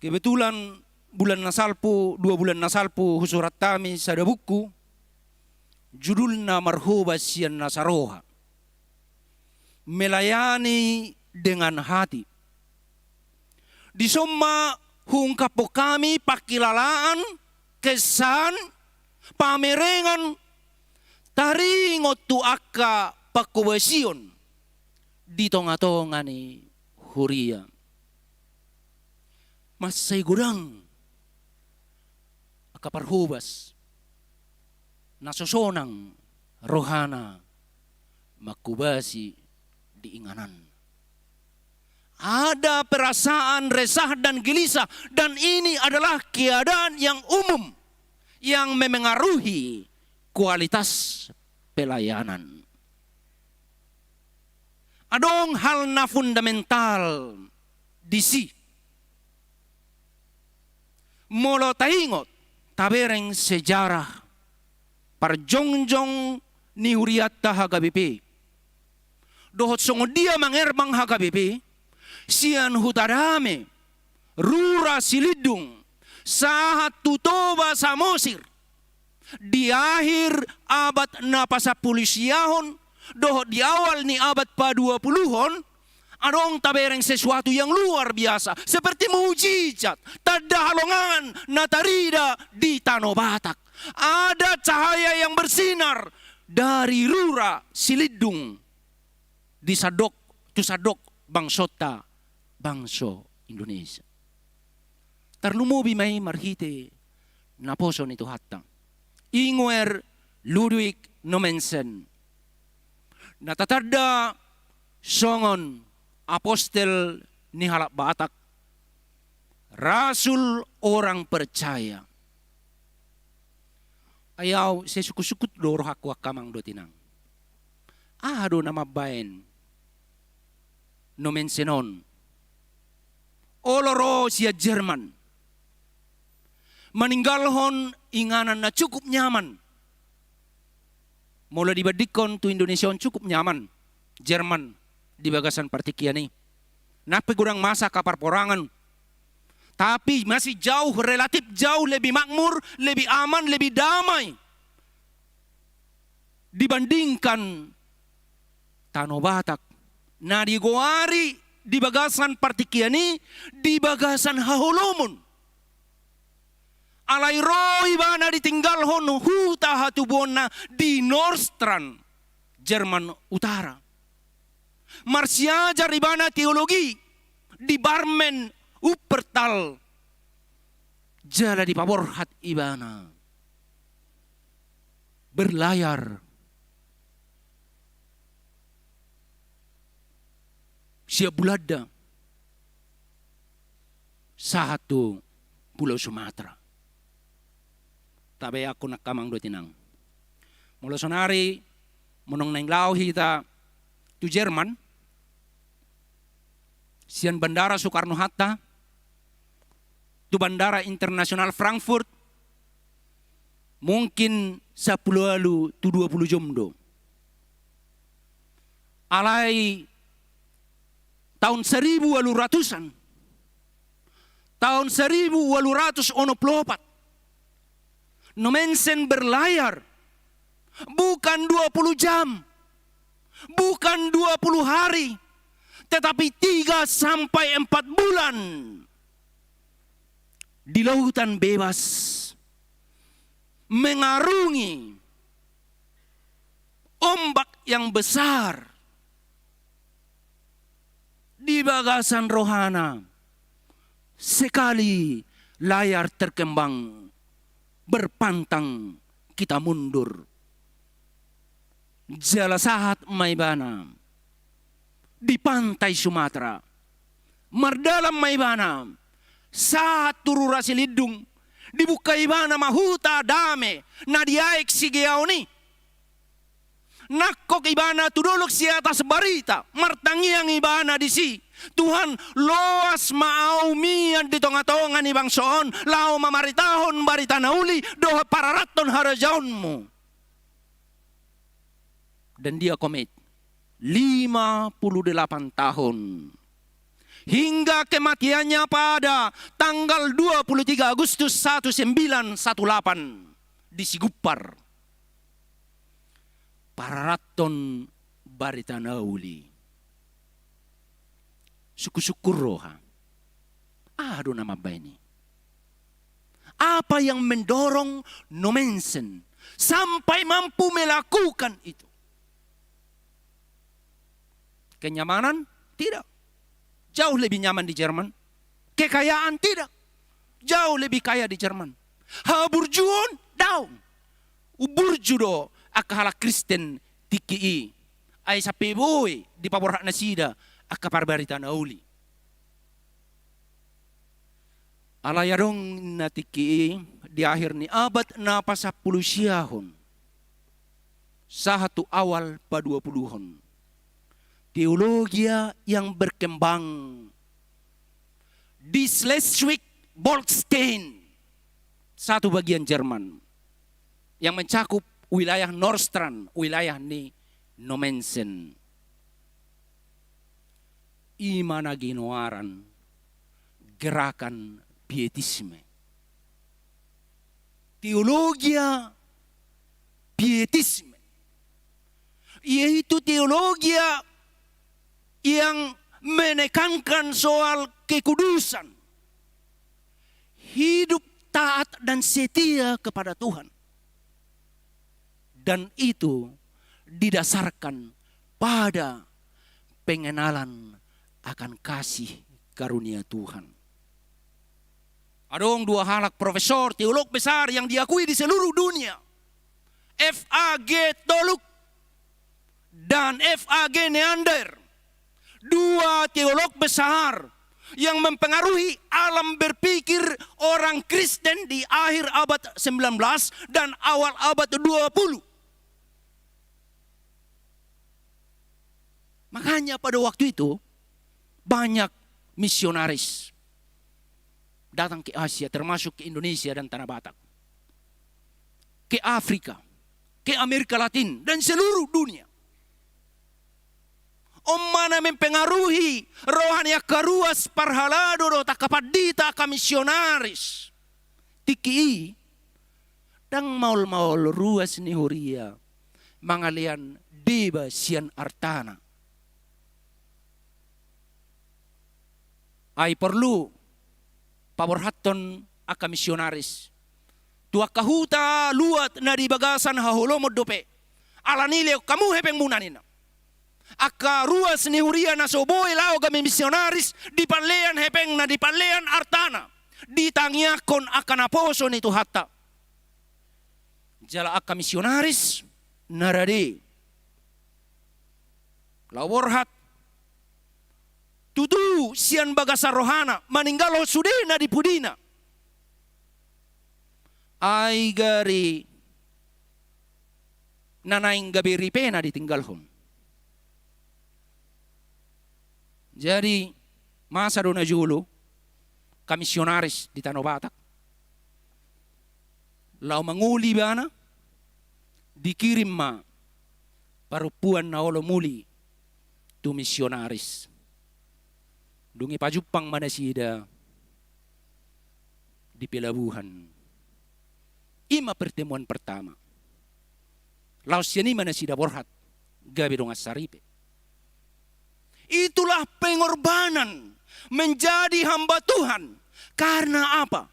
Kebetulan bulan nasalpo, 2 bulan nasalpo husurat kami sa buku, judul na marhubas siyan nasaroha. Melayani dengan hati. Di summa hungkap po kami pakilalaan kesan pamerengan taringot tu akka pakubasion di tonga-tonga ni huria. Masay gurang akaparhubas nasosonang rohana makubasi di inganan. Ada perasaan resah dan gelisah, dan ini adalah keadaan yang umum yang memengaruhi kualitas pelayanan. Adong hal na fundamental disi. Molo taingot tabereng sejarah parjongjong ni huriatta hagabipi. Dohot songo dia mangerbang hagabipi, sian hutarame, rura silidung, sahat tutoba samosir. Di akhir abad na pasapulisyahon, dohot di awal ni abad pa-20-hon, adong tabereng sesuatu yang luar biasa, seperti mujizat, tada halongan na tarida di Tanah Batak. Ada cahaya yang bersinar dari rura silidung di sadok bangsota bangso Indonesia. Tarlumubi may marhite na poso nito hatang. Ingwer Ludwig Nomensen. Natatada songon apostel ni halak Batak. Rasul orang percaya. Ayaw sesukut-sukut loro hakwa kamang do tinang. Ado nama baen Nomensenon. Oloro siya Jerman. Meninggalhon inganan na cukup nyaman. Mula dibandingkan tu Indonesia cukup nyaman. Jerman di bagasan partikian ini. Napi kurang masa kapar porangan. Tapi masih jauh, relatif jauh lebih makmur, lebih aman, lebih damai. Dibandingkan Tanah Batak. Nah di Goari, di bagasan partikian ini, di bagasan Haholomun. Alay roi bana ditinggal hono huta hatubona di Nordstrand, Jerman Utara. Marsiajar ibana teologi di Barmen Uppertal, jala di Paborhat ibana. Berlayar. Siap bulada. Satu Pulau Sumatera. Tabi ako nakamang do tinang. Mula sonari, munong nang lao hita tu Jerman, sian bandara Soekarno-Hatta, tu bandara internasional Frankfurt, mungkin 10 lalu tu 20 jam do. Alai tahun 1800-an, tahun 1864, Nomensen berlayar bukan 20 jam, bukan 20 hari, tetapi 3 sampai 4 bulan di lautan bebas, mengarungi ombak yang besar di bagasan rohana. Sekali layar terkembang, berpantang kita mundur. Jala sahat maibana di pantai Sumatera, mardalam maibana saat turura silidung dibuka ibana mahuta dame na diaik sigeau ni nakok ibana tuduluk si atas barita martangiang ibana di si Tuhan loas maaumian di tonga-tonga ni bangsoon lau mamaritahon barita nauli doha pararaton harajaonmu. Dan dia komit 58 tahun hingga kematiannya pada tanggal 23 Agustus 1918 di Sigupar, pararaton barita nauli. Syukur roha. Ado nama baini. Apa yang mendorong Nommensen sampai mampu melakukan itu? Kenyamanan? Tidak. Jauh lebih nyaman di Jerman. Kekayaan? Tidak. Jauh lebih kaya di Jerman. Haburjuon? Daun. Uburjudo akahala Kristen tiki ay sa peboy di paborhak na sida aka parbarita na uli. Alayarong na tiki di akhir ni abad na pa sa pulusyahon sa hatu awal pa 20-hon. Teologia yang berkembang di Schleswig-Holstein, satu bagian Jerman yang mencakup wilayah Nordstrand, wilayah ni Nommensen. Imana ginoaran gerakan pietisme. Teologia pietisme, yaitu teologia yang menekankan soal kekudusan, hidup taat dan setia kepada Tuhan. Dan itu didasarkan pada pengenalan akan kasih karunia Tuhan. Adong dua halak profesor teolog besar yang diakui di seluruh dunia, F.A.G. Toluk dan F.A.G. Neander. Dua teolog besar yang mempengaruhi alam berpikir orang Kristen di akhir abad 19 dan awal abad 20. Makanya pada waktu itu banyak misionaris datang ke Asia, termasuk ke Indonesia dan Tanah Batak, ke Afrika, ke Amerika Latin dan seluruh dunia. Mana mempengaruhi rohani karuas parhalado do takapadita ka misionaris tiki dang maul ruas ni huria mangalian deba sian artana. Ay perlu paborhaton aka misionaris. Tua kahuta luat na di bagasan hahulomod dope. Alanile kamu hepeng munanina. Aka ruas ni huria na soboy lao kami misionaris di panlean hepeng na di panlean artana. Ditangyakon akan aposo ni Tuhata. Jala aka misionaris narade. Laworhat tutu sian bagasa rohana maninggal sudena di pudina. Ay gari nanaing gabi ripena ditinggalhon. Jadi masa dona julo kamisionaris di Tanah Batak. Lau manguli bana dikirim ma parupuan na olo muli tu misionaris. Dungi pajupang manasida di pelabuhan. Ima pertemuan pertama. Lau siani manasida borhat gabi dong asaripe. Itulah pengorbanan menjadi hamba Tuhan. Karena apa?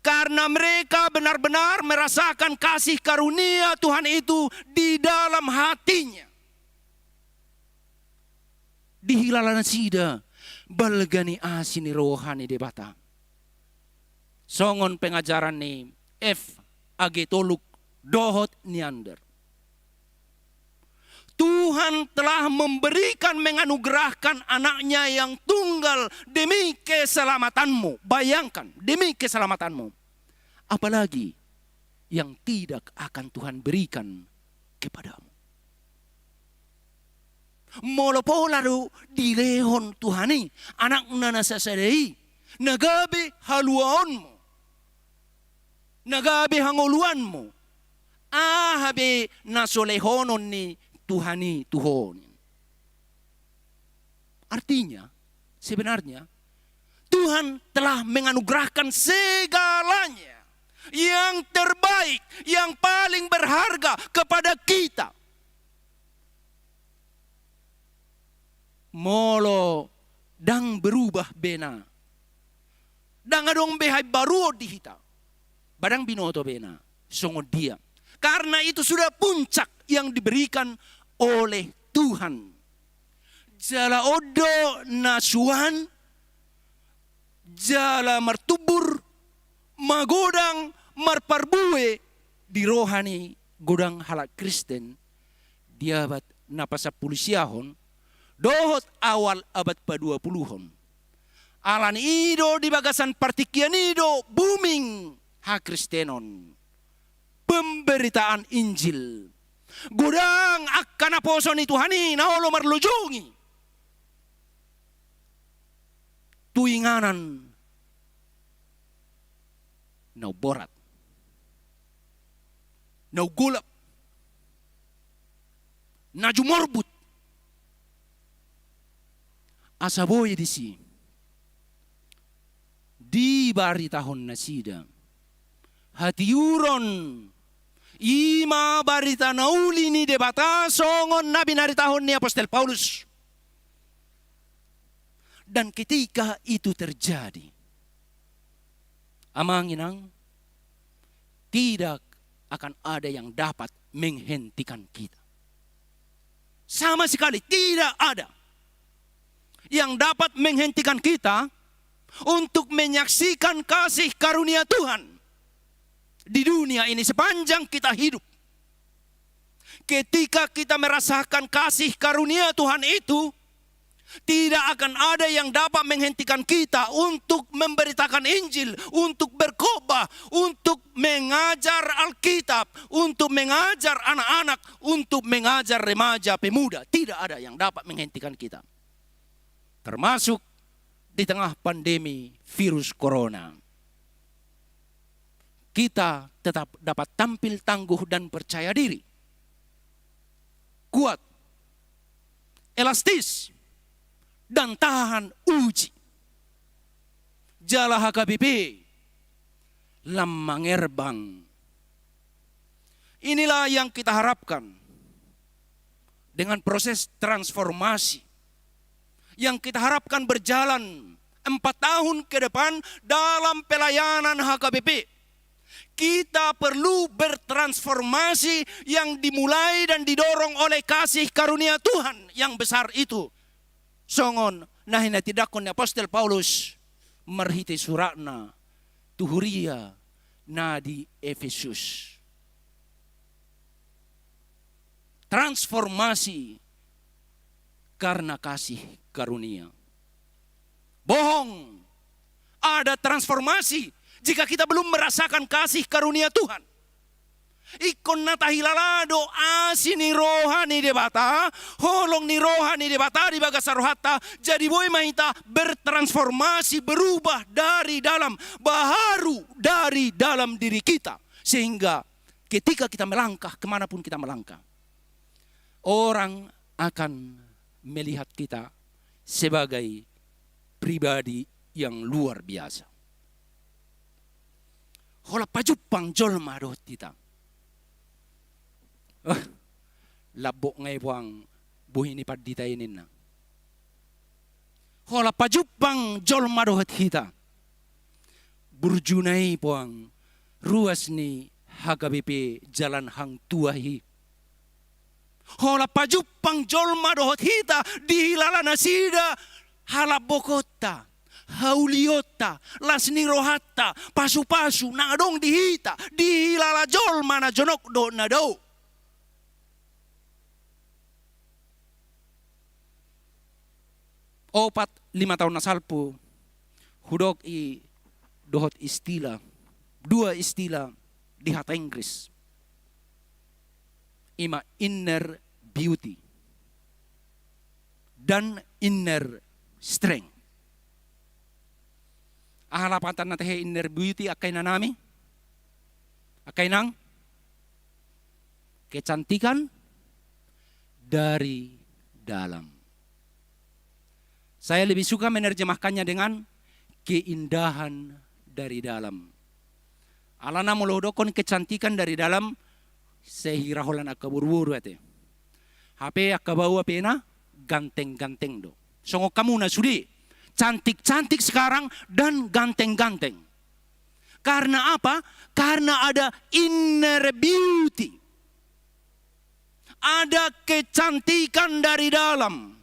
Karena mereka benar-benar merasakan kasih karunia Tuhan itu di dalam hatinya. Di hilalan sida balgani asini rohani debata. Songon pengajaran ni F.A.G. Toluk Dohot Neander. Tuhan telah memberikan menganugerahkan anaknya yang tunggal demi keselamatanmu. Bayangkan, demi keselamatanmu. Apalagi yang tidak akan Tuhan berikan kepadamu. Molopolaro dilehon Tuhani anak nana sasadei nagabe haluaonmu. Nagabe hangoluanmu. Ahabe nasolehonon ni Tuhani Tuhon. Artinya, sebenarnya Tuhan telah menganugerahkan segalanya yang terbaik, yang paling berharga kepada kita. Molo dang berubah bena. Dang adong behai baru di hita. Badang binoto bena, songo dia. Karena itu sudah puncak yang diberikan oleh Tuhan. Jala odo nasuhan, jala martubur, magodang, marparbue, di rohani godang halak Kristen, diabat napasa pulisiahon, dohot awal abad pa-20-hon. Alan ido di bagasan partikian ido booming ha Kristenon. Pemberitaan Injil. Godang akan aposo ni Tuhani na olo marlujungi. Tuinganan na borat. Na gulap. Na jumorbut. Asaboy disi. Di bari tahun na sida. Hatiuron. Ima barita nauli ni debata songon nabi nari tahun ni Apostol Paulus. Dan ketika itu terjadi, amanginang, tidak akan ada yang dapat menghentikan kita. Sama sekali tidak ada yang dapat menghentikan kita untuk menyaksikan kasih karunia Tuhan di dunia ini sepanjang kita hidup. Ketika kita merasakan kasih karunia Tuhan itu, tidak akan ada yang dapat menghentikan kita untuk memberitakan Injil, untuk berkhotbah, untuk mengajar Alkitab, untuk mengajar anak-anak, untuk mengajar remaja pemuda. Tidak ada yang dapat menghentikan kita. Termasuk di tengah pandemi virus corona. Kita tetap dapat tampil tangguh dan percaya diri. Kuat, elastis, dan tahan uji. Jala HKBP, lamang erbang. Inilah yang kita harapkan dengan proses transformasi yang kita harapkan berjalan 4 tahun ke depan dalam pelayanan HKBP. Kita perlu bertransformasi yang dimulai dan didorong oleh kasih karunia Tuhan yang besar itu. Songon nahina tidakon ni Apostol Paulus marhiti suratna tuhuria na di Efesus. Transformasi karena kasih karunia. Bohong. Ada transformasi jika kita belum merasakan kasih karunia Tuhan. Ikon nata hilalado asini rohani debata, holong ni rohani debata di bagasa rohata, jadi boy mahita bertransformasi, berubah dari dalam, baharu dari dalam diri kita. Sehingga ketika kita melangkah, kemanapun kita melangkah, orang akan melihat kita sebagai pribadi yang luar biasa. Hola pajupang jolma doh tita. Labok ngay buang buhi ni padita inin na. Hola pajupang jolma doh tita. Burjunai buang ruas ni HKBP Jalan Hang Tuahi. Hola pajupang jolma doh tita dihilala nasida halabokota. Hauliota, lasni rohata, pasu-pasu, nadong dihita, dihilala jol mana jonok do nado. Opat 5 tahun nasalpo, hudok i dohot istilah, 2 istilah di hata Inggris. Ima inner beauty dan inner strength. Ahalapatan na tayo inner beauty akay na nami. Akay nang kecantikan dari dalam. Saya lebih suka menerjemahkannya dengan keindahan dari dalam. Alana mulodokon kecantikan dari dalam sehiraholan akaburu-buru ate. HP akabawa pena ganteng-ganteng do. Songok kamu na sudi. Cantik-cantik sekarang dan ganteng-ganteng. Karena apa? Karena ada inner beauty. Ada kecantikan dari dalam.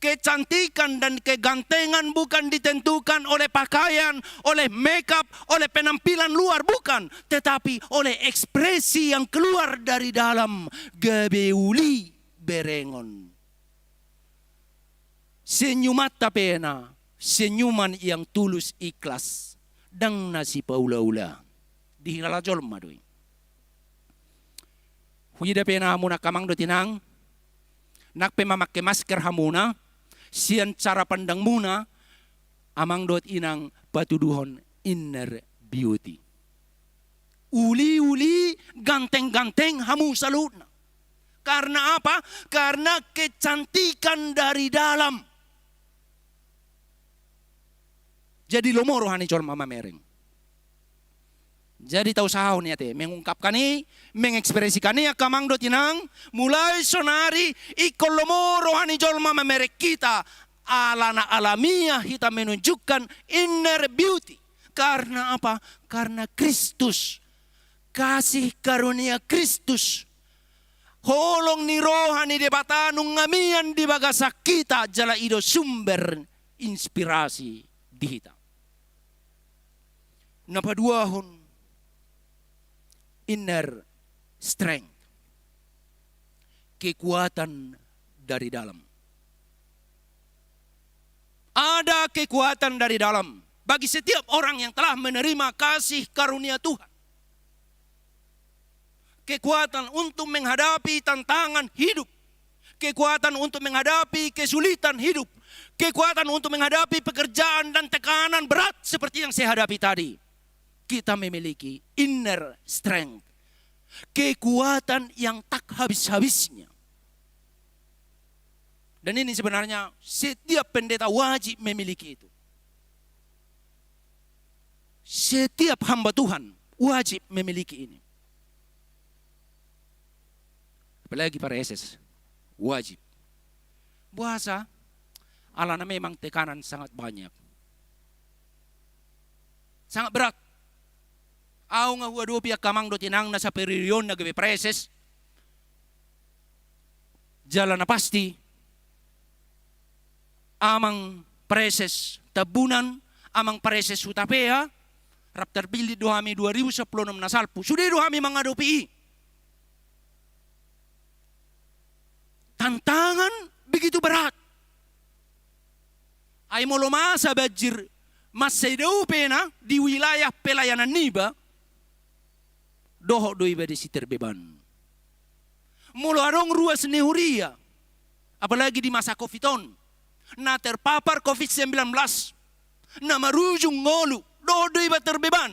Kecantikan dan kegantengan bukan ditentukan oleh pakaian, oleh makeup, oleh penampilan luar, bukan. Tetapi oleh ekspresi yang keluar dari dalam. Gabeuli berengon. Senyuman tapena, senyuman yang tulus ikhlas. Dang nasi paula-ula. Dihilalajol madui. Huyida pena hamuna kamang do tinang. Nakpe mamakke masker hamuna. Sian cara pandang muna. Amang dot inang patuduhon inner beauty. Uli-uli ganteng-ganteng hamu salutna. Karena apa? Karena kecantikan dari dalam. Jadi lomoro hani col mama mereng. Jadi tahu sahau nih ate, mengungkapkan nih, mengekspresikan nih kamang do tinang, mulai sonari ikol lomoro hani col mama merek kita. Alana alamiah kita menunjukkan inner beauty. Karena apa? Karena Kristus. Kasih karunia Kristus. Holong ni rohani de batanung ngamian di bagasa kita jala ido sumber inspirasi di kita. Napaduahon inner strength. Kekuatan dari dalam. Ada kekuatan dari dalam bagi setiap orang yang telah menerima kasih karunia Tuhan. Kekuatan untuk menghadapi tantangan hidup. Kekuatan untuk menghadapi kesulitan hidup. Kekuatan untuk menghadapi pekerjaan dan tekanan berat seperti yang saya hadapi tadi. Kita memiliki inner strength. Kekuatan yang tak habis-habisnya. Dan ini sebenarnya setiap pendeta wajib memiliki itu. Setiap hamba Tuhan wajib memiliki ini. Apalagi para SS, wajib. Puasa, alana memang tekanan sangat banyak. Sangat berat. Au nga huwa pihak kamang do tinang na sa peririon na gabi preses. Jalan na pasti. Amang preses tabunan, amang preses utapea. Raptar pilih dohami 2016 na salpu. Sudah dohami mga dopi. Tantangan begitu berat. Ay mo lumasa bajir masaidaw pena di wilayah pelayanan niba. Doho do iba di siterbeban. Mula arong ruas nehuria. Apalagi di masa COVID-on. Na terpapar COVID-19. Na marujung ngolu. Doho do iba terbeban.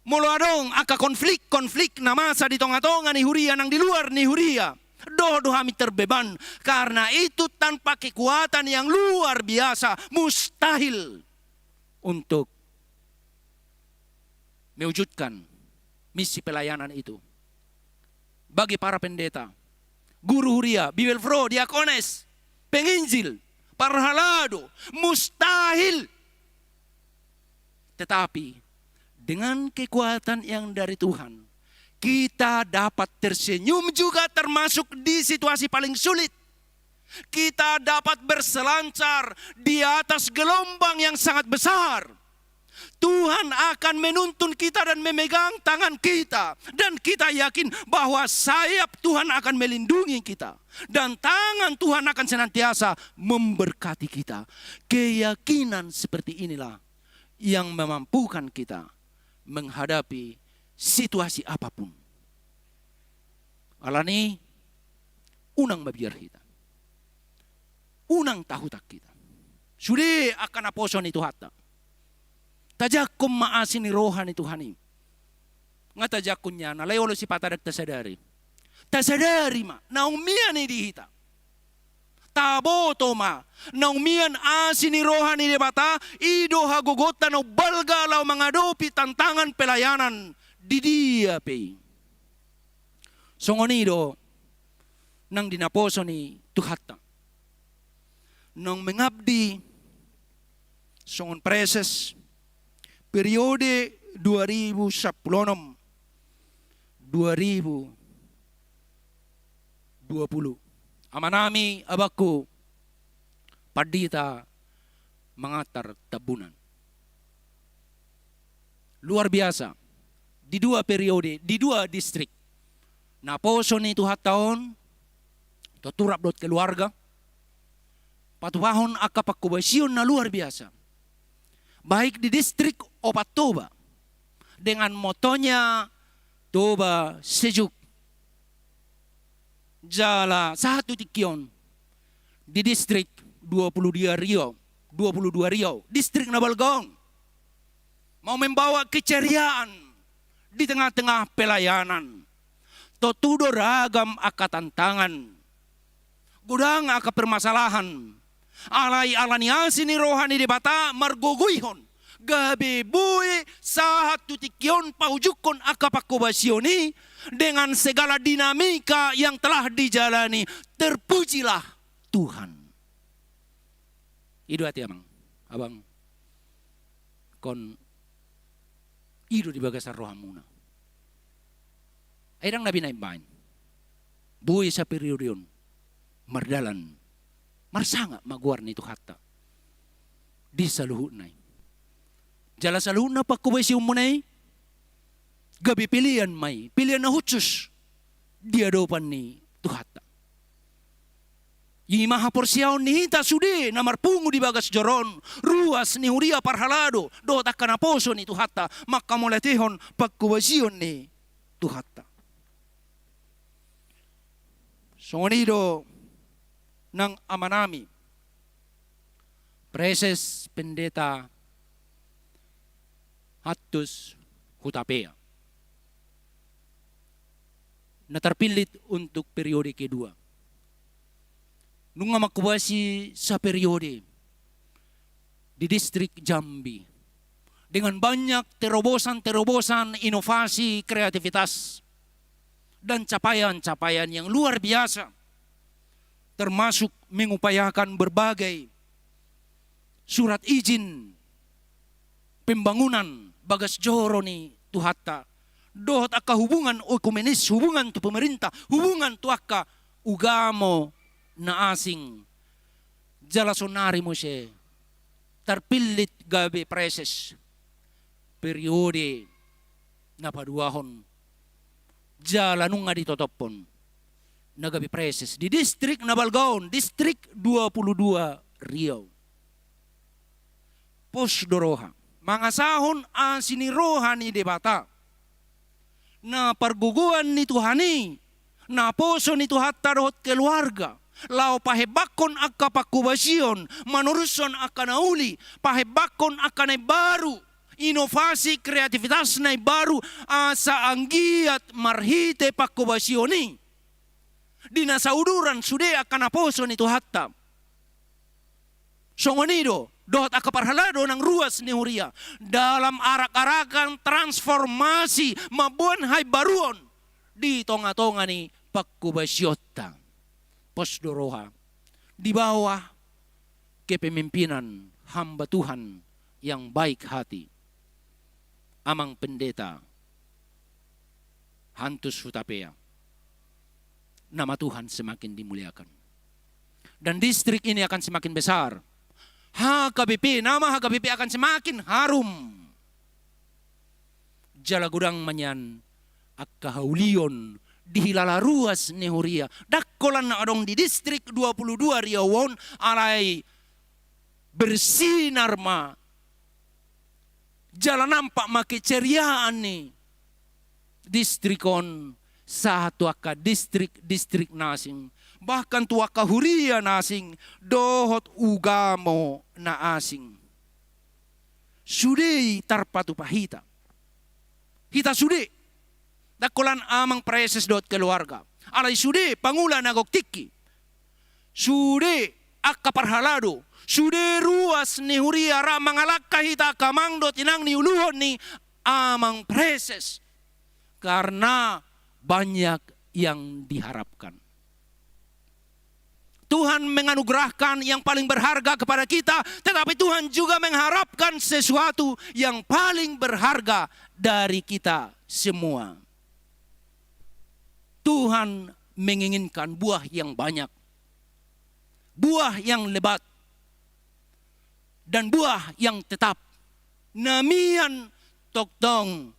Mula arong aka konflik na masa di tonga-tonga ni huria nang di luar ni huria. Doho kami terbeban. Karena itu tanpa kekuatan yang luar biasa. Mustahil untuk mewujudkan misi pelayanan itu. Bagi para pendeta, guru huria, bibelfro, diakones, penginjil, parhalado, mustahil. Tetapi dengan kekuatan yang dari Tuhan, kita dapat tersenyum juga termasuk di situasi paling sulit. Kita dapat berselancar di atas gelombang yang sangat besar. Tuhan akan menuntun kita dan memegang tangan kita. Dan kita yakin bahwa sayap Tuhan akan melindungi kita. Dan tangan Tuhan akan senantiasa memberkati kita. Keyakinan seperti inilah yang memampukan kita menghadapi situasi apapun. Alani unang mabiar kita. Unang tahutak kita. Sudah akan aposon itu hatta. Tajakum maasin ni rohan itu hani. Nga tajakun niya, nalayolo si patadag tasadari. Tasadari ma, naumian ni dihita. Taboto ma, naumian asin ni rohan ni debata, ido hagugota no balga law mga dopi tantangan pelayanan di dia pay. Songonido, nang dinaposo ni Tuhata. Nang mengabdi, songon preses, periode 2016 2020 amanami abaku padita mengatar tabunan. Luar biasa. Di 2 periode, di 2 distrik. Naposo ni tuhat taon, tuturap dot keluarga. Patupahon akapakubasyon na luar biasa. Baik di distrik Opat Toba, dengan motonya Toba Sejuk. Jala 1 tikyon di distrik 22 Riau, distrik Nabalgong. Mau membawa keceriaan di tengah-tengah pelayanan. Totudo ragam aka tantangan. Gudang aka permasalahan. Alai alaniasi ni rohani di bata marguguyhon. Gabi bui sahat tutikyon paujukon aka pakubasioni dengan segala dinamika yang telah dijalani. Terpujilah Tuhan. Itu hati abang kon ido di bagasar rohamuna. Airang nabi na imbahin. Buhay sa periode yun. Mardalan. Marsanga maguar nito hata. Di sa luhut na. Jala sa luhut na pagkubaysyon mo na. Gabi pilihan may. Pilihan na hutsus. Di adopan ni tuhata. Yung maha porsyaon ni hita sudi na marpungo di bagas joron. Ruas ni huria parhalado. Dota ka na poso ni tuhata. Makamulatihon pagkubaysyon ni tuhata. Songonido ng amanami, Preses Pendeta Hatus Hutapea, na terpilit untuk periode kedua. Nung makuwasi sa periode di distrik Jambi, dengan banyak terobosan-terobosan inovasi kreativitas, dan capaian-capaian yang luar biasa, termasuk mengupayakan berbagai surat izin pembangunan bagas joro ni tuhata. Dohot aka hubungan ekumenis, hubungan tu pemerintah, hubungan tu aka ugamo na asing. Jalasonari mo siya, terpilit gabi preses periode na paduahon. Jalanung nga ditotopon nagabi preses di distrik Nabalgaon, distrik 22 Riau. Posdoroha, mga sahon ang sinirohan ni debata na parguguan ni Tuhani, na poso ni Tuhat tarot keluarga, lao pahebakon akka pakubasyon, manuruson akka nauli, pahebakon akka na baru, inovasi kreativitas na baru sa anggiat marhite pakubasyoni. Dinasauduran sude akan aposo ni Tuhatta. Songonido, dohat akaparhalado ng ruas ni Huria. Dalam arak-arakan transformasi mabuanhay baruon di tonga-tonga ni pakubasyota. Posdoroha, di bawah kepemimpinan hamba Tuhan yang baik hati. Amang Pendeta Hantus Hutapea, nama Tuhan semakin dimuliakan. Dan distrik ini akan semakin besar. HKBP, nama HKBP akan semakin harum. Jala gudang manyan akkahaulion dihilala ruas ni Huria. Dakkolan na adong di distrik 22 Riawon alay bersinar ma. Jalan nampak makeceriaan ni distrikon satu aka distrik nasing, bahkan tu aka Huria nasing, dohot ugamo na asing. Sudei tarpatu pahita. Hita sudei. Dakolan amang preses dot keluarga. Alay sudei pangula nagoktiki. Sudei akka parhalado. Sude ruas ni Huria ra mangalakka hita kamangdo tinang ni uluhon ni amang preses. Karena banyak yang diharapkan. Tuhan menganugerahkan yang paling berharga kepada kita, tetapi Tuhan juga mengharapkan sesuatu yang paling berharga dari kita semua. Tuhan menginginkan buah yang banyak, buah yang lebat, dan buah yang tetap. Namian toktong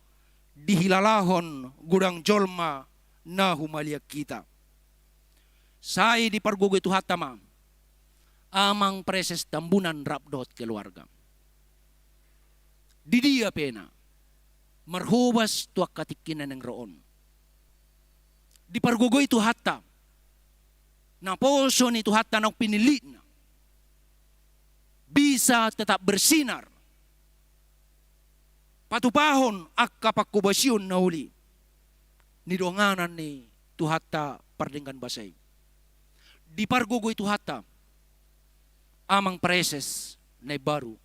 dihilalahon gudang jolma na humaliak kita. Saya di pargogo itu hatama amang preses tambunan rapdot keluarga. Di dia pena marhubas tuak katikinan ng roon. Di pargogo itu hatta na poso ni itu hatta na pinili na bisa tetap bersinar. Patupahon ak kapakubasyon na uli. Nidonganan ni tuhata pardinggan basay. Di pargogo itu hata amang preses na baru.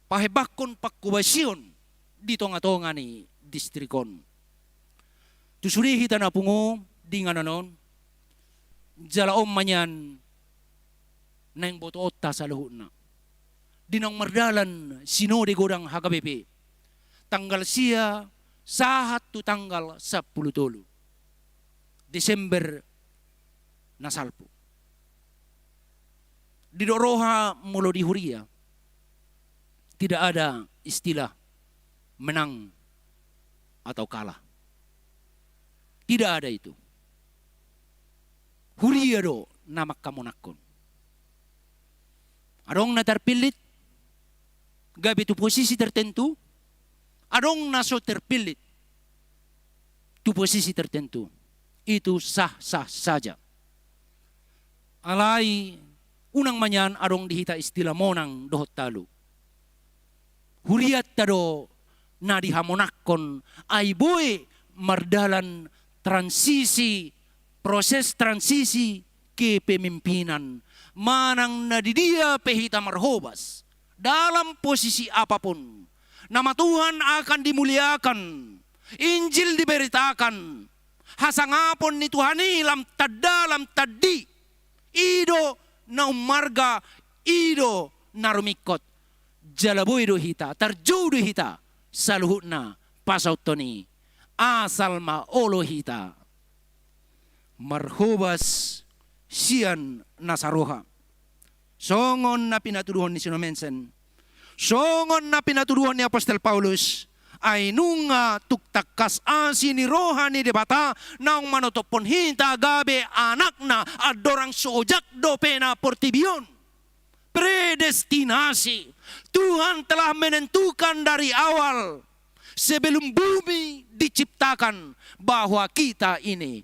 Pahebakon pakubasyon dito nga tonga ni distrikon. Tusurihi ta na pungo di nga nanon. Jalaom manyan na yung botoota sa luhut na. Dinang mardalan sinode godang hagabepe. Tanggal siya sahat tu tanggal 10 Desember nasalpo. Di Doroha mulo di Huria tidak ada istilah menang atau kalah. Tidak ada itu. Huria do namak kamonakon. Adong na terpilit gabi tu posisi tertentu. Adong naso terpilit tu posisi tertentu. Itu sah-sah saja. Alai unang manyan adong dihita istilah monang dohot talu. Huriat tado na dihamonakon ay boy mardalan transisi, proses transisi ke pemimpinan. Manang nadidia pehita marhobas dalam posisi apapun. Nama Tuhan akan dimuliakan. Injil diberitakan. Hasangapon ni Tuhan ilam tadalam tadi. Ido na umarga. Ido na rumikot. Jalaboy do hita. Tarjo do hita. Saluhut na pasaw toni. Asal maolo hita. Marhubas siyan nasaroha. Songon na pinatuduhon ni Sinomensen. Songon na pinatuduhan ni Apostol Paulus ay nunga tuktakas asi ni roha ni debata naong manotopon hinta gabe anak na adorang sojak do pena portibion. Predestinasi. Tuhan telah menentukan dari awal sebelum bumi diciptakan bahwa kita ini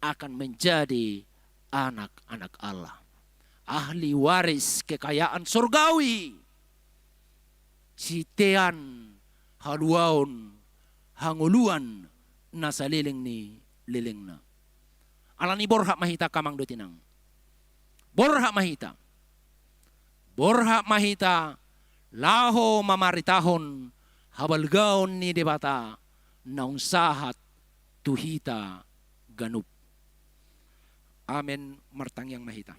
akan menjadi anak-anak Allah. Ahli waris kekayaan surgawi. Sitean haluaon hanguluan nasa liling ni liling na. Alani borha mahita kamang dotinang. Borha mahita. Borha mahita laho mamaritahon habalgaon ni debata naung sahat tuhita ganup. Amen martangyang mahita.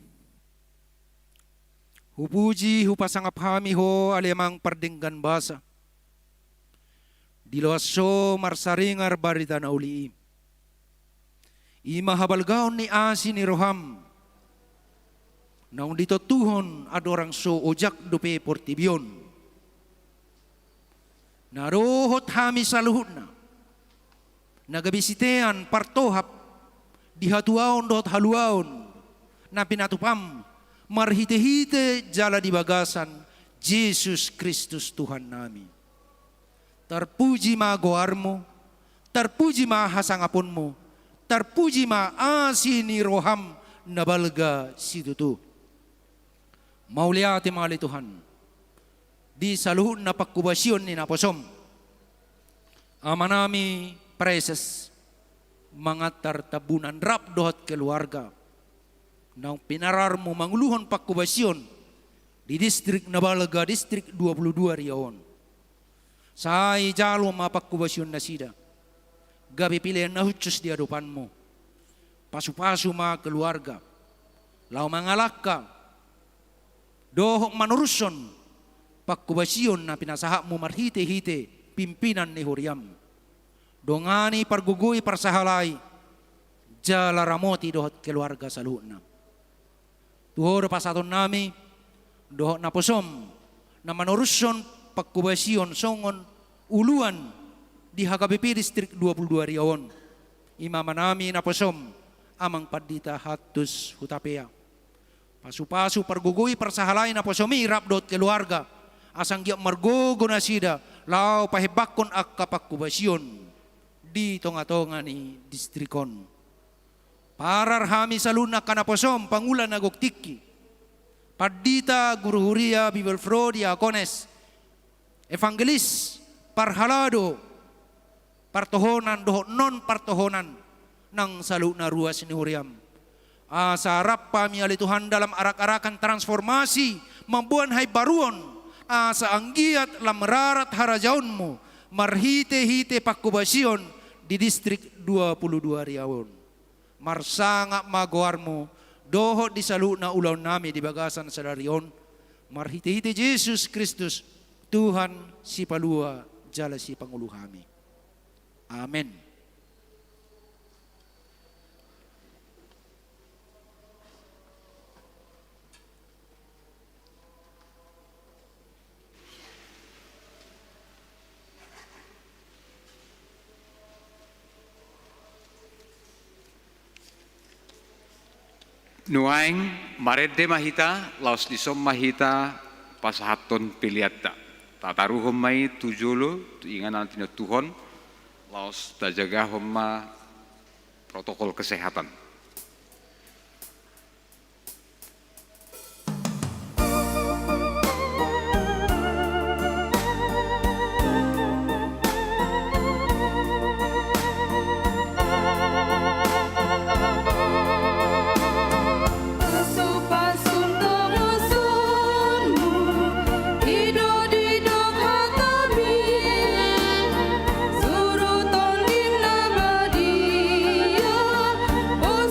Hupuji hupasangap hami ho alemang pardinggan basa. Diloso marsaringar barita na uli. Imahabalgaon ni asi ni Roham. Naung dito tuhon adorang so ojak dope portibion. Narohot hami sa luhut na. Nagabisitean partohap. Dihatuaon dot haluaon. Na pinatupam. Marhite-hite jala di bagasan Yesus Kristus Tuhan nami. Terpuji ma goarmo, terpuji ma hasangaponmu, terpuji ma asini roham nabalga situtu. Mauliati mali Tuhan. Di saluhun na pakubasyon ni naposom. Amanami preses mga tartabunan rap dohat keluarga. Nang pinarar mo manguluhan pakubasyon di distrik Nabalaga, distrik 22 Riaon. Sa jalo mapakubasyon na sida. Gabi pilihan na hutsus di adupan mo. Pasu-pasu mga keluarga. lau mangalaka dohok manuruson pakkubasion na pinasahakmu marhite-hite pimpinan ni Huriam. Dongani pargugui parsahalai jala ramoti dohot keluarga saluna. Tuhoro pasaton nami dohot naposom na manuruson pakkubasion songon uluan di HKBP distrik 22 Riawon. Imama nami naposom amang padita hatus hutapea. Pasu-pasu pargugui parsahalai naposomi rabdot keluarga. Asang giyak margogo na sida lau pahebakon akka pakkubasion di tonga-tonga ni distrikon. Parar hami saluna kanaposom pangulan nagoktiki. Padita guru huria Bibel Fro diakones. Evangelis parhalado partohonan doho non partohonan nang saluna ruas ni huriam. Asarap pamiali Tuhan dalam arak-arakan transformasi mambuan hai baruon. Asa anggiat lam merarat harajaunmu marhite-hite pakkubasion di distrik 22 Riawon. Marsangak magoarmu doho di saluna ulaw nami di bagasan sadarion. Marhite-hite Yesus Kristus Tuhan si palua jala si pangulu kami. Amen. Nuaing marede mahita laos disom mahita pasahaton piliata. Tataruhom mai tujulu inganan tina Tuhon laos tajaga homma protokol kesehatan. Oh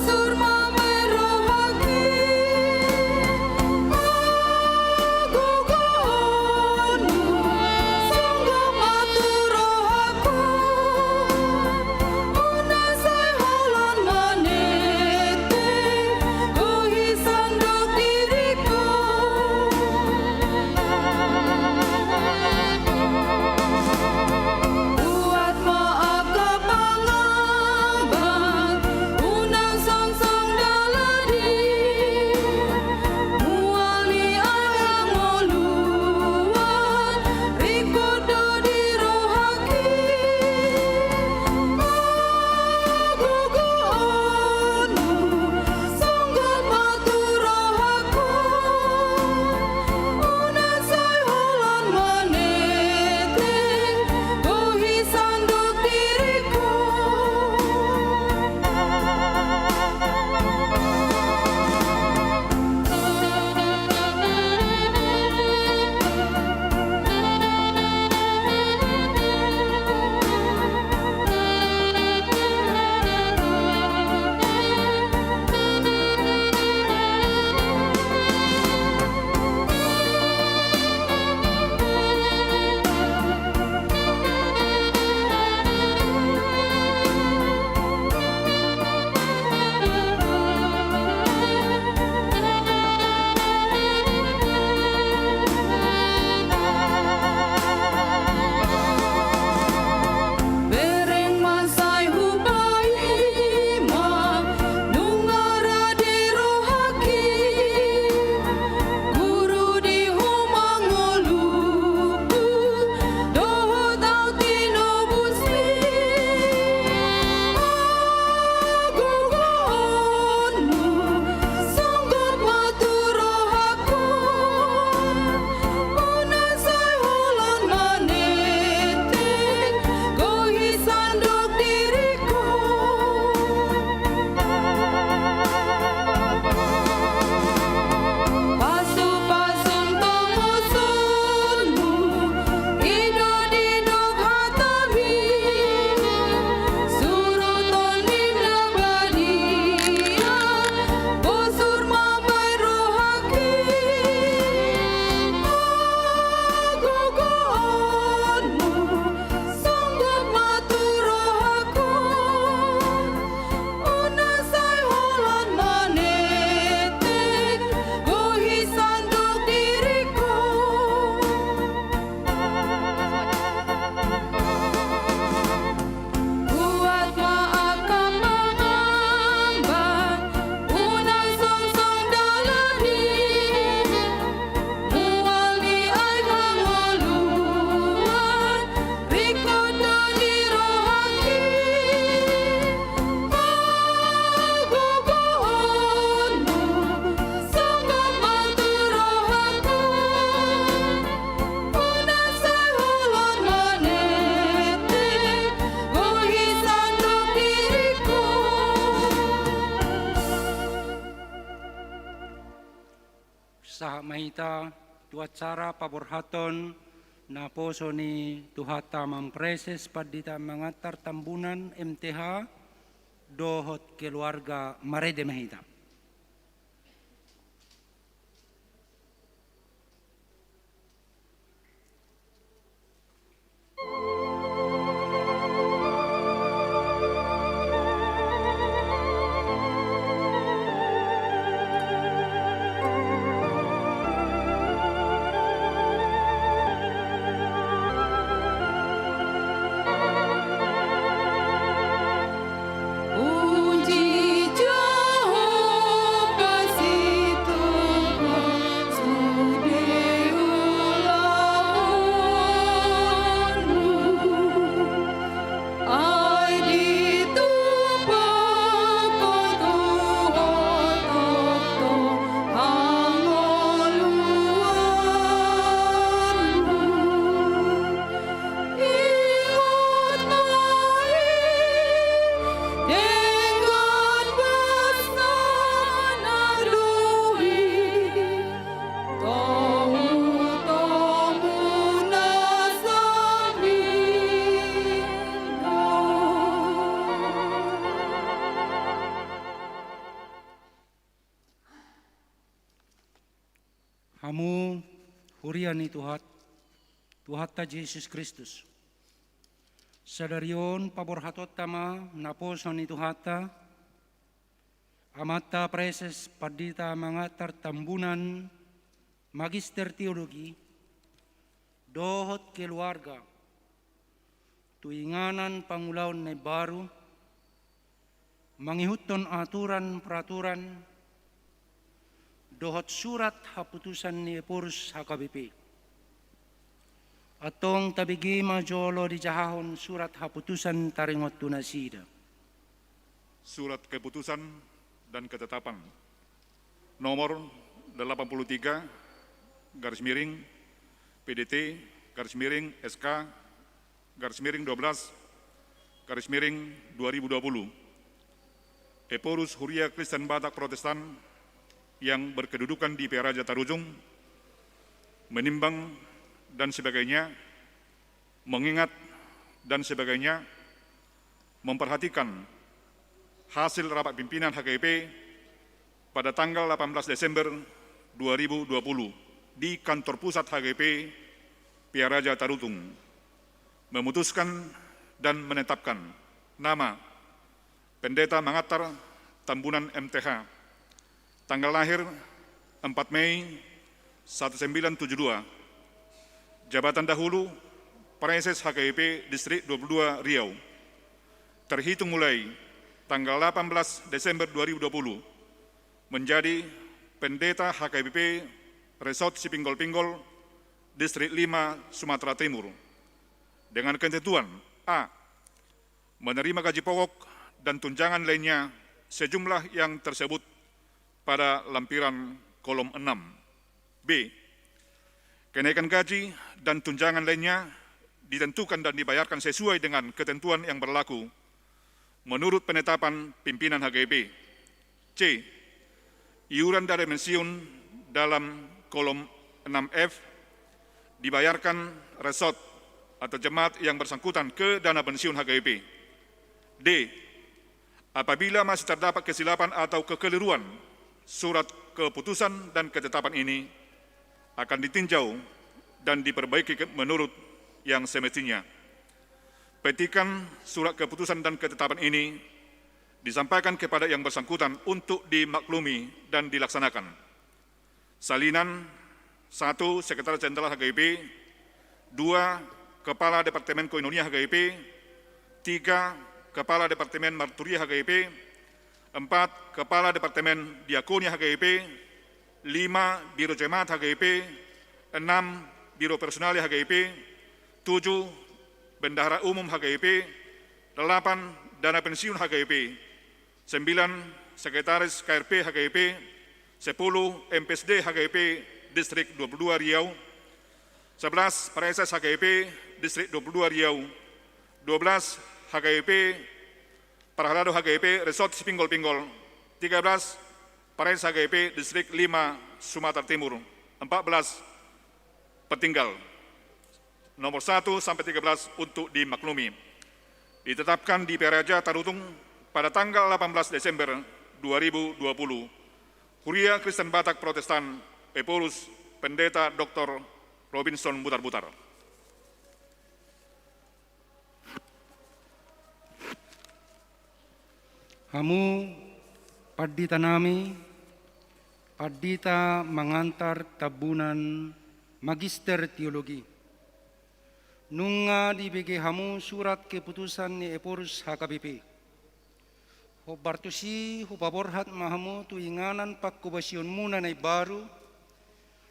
saha mahita tu acara paborhaton na poso ni tuhata mampreses padita mengantar tambunan MTH dohot keluarga marede mahita. Puji Jehovah situko sude ulawanmu ai ditumpah koto ototo hangoluanmu ingat mai dengan bersana dui tomu nasabindo. Hamu hurian ni Tuhata Yesus Kristus. Sadarion paborhatot tama na poso ni Tuhata, amata preses padita mangatar tambunan magister teologi, dohot keluarga, tuinganan pangulaon na baru, mangihuton aturan peraturan, dohot surat haputusan ni Epurus HKBP. Atong tabigi majolo di jahahon surat haputusan taringot tunasida. Surat keputusan dan ketetapan nomor 83 garis miring PDT garis miring SK garis miring 12 garis miring 2020 Epurus Huria Kristen Batak Protestan yang berkedudukan di Peraja Tarujung menimbang dan sebagainya, mengingat dan sebagainya, memperhatikan hasil rapat pimpinan HKBP pada tanggal 18 Desember 2020 di kantor pusat HKBP Piaraja Tarutung, memutuskan dan menetapkan nama Pendeta Mangatar Tambunan MTH, tanggal lahir 4 Mei 1972, jabatan dahulu Preses HKBP Distrik 22 Riau, terhitung mulai tanggal 18 Desember 2020, menjadi Pendeta HKBP Resort Sipinggol-Pinggol Distrik 5 Sumatera Timur, dengan ketentuan A. Menerima gaji pokok dan tunjangan lainnya sejumlah yang tersebut pada lampiran kolom 6. B. Kenaikan gaji dan tunjangan lainnya ditentukan dan dibayarkan sesuai dengan ketentuan yang berlaku menurut penetapan pimpinan HKBP. C. Iuran dari pensiun dalam kolom 6F dibayarkan resort atau jemaat yang bersangkutan ke dana pensiun HKBP. D. Apabila masih terdapat kesilapan atau kekeliruan, surat keputusan dan ketetapan ini akan ditinjau dan diperbaiki menurut yang semestinya. Petikan surat keputusan dan ketetapan ini disampaikan kepada yang bersangkutan untuk dimaklumi dan dilaksanakan. Salinan 1. Sekretaris Jenderal HKBP, 2. Kepala Departemen Koinonia HKBP, 3. Kepala Departemen Marturia HKBP, 4. Kepala Departemen Diakonia HKBP, 5. Biro Jemaat HKBP, 6. Biro Personalia HKBP, 7. Bendahara Umum HKBP, 8. Dana Pensiun HKBP, 9. Sekretaris KRP HKBP, 10. MPSD HKBP Distrik 22 Riau, 11. Preses HKBP Distrik 22 Riau, 12. HKBP Parahalado HKBP Resort Sipinggol-Pinggol, 13. Pares HGP Distrik 5 Sumatera Timur 14 Petinggal nomor 1 sampai 13 untuk dimaklumi. Ditetapkan di Peraja Tarutung pada tanggal 18 Desember 2020. Huria Kristen Batak Protestan Eporus Pendeta Dr. Robinson Butar-Butar. Hamu Padita nami, Padita mengantar tabunan Magister Teologi. Nunga dibagi hamu surat keputusan ni Eporus HKBP. Hobartusi hupaborhat mahamu tuinganan pakkubasion muna na baru,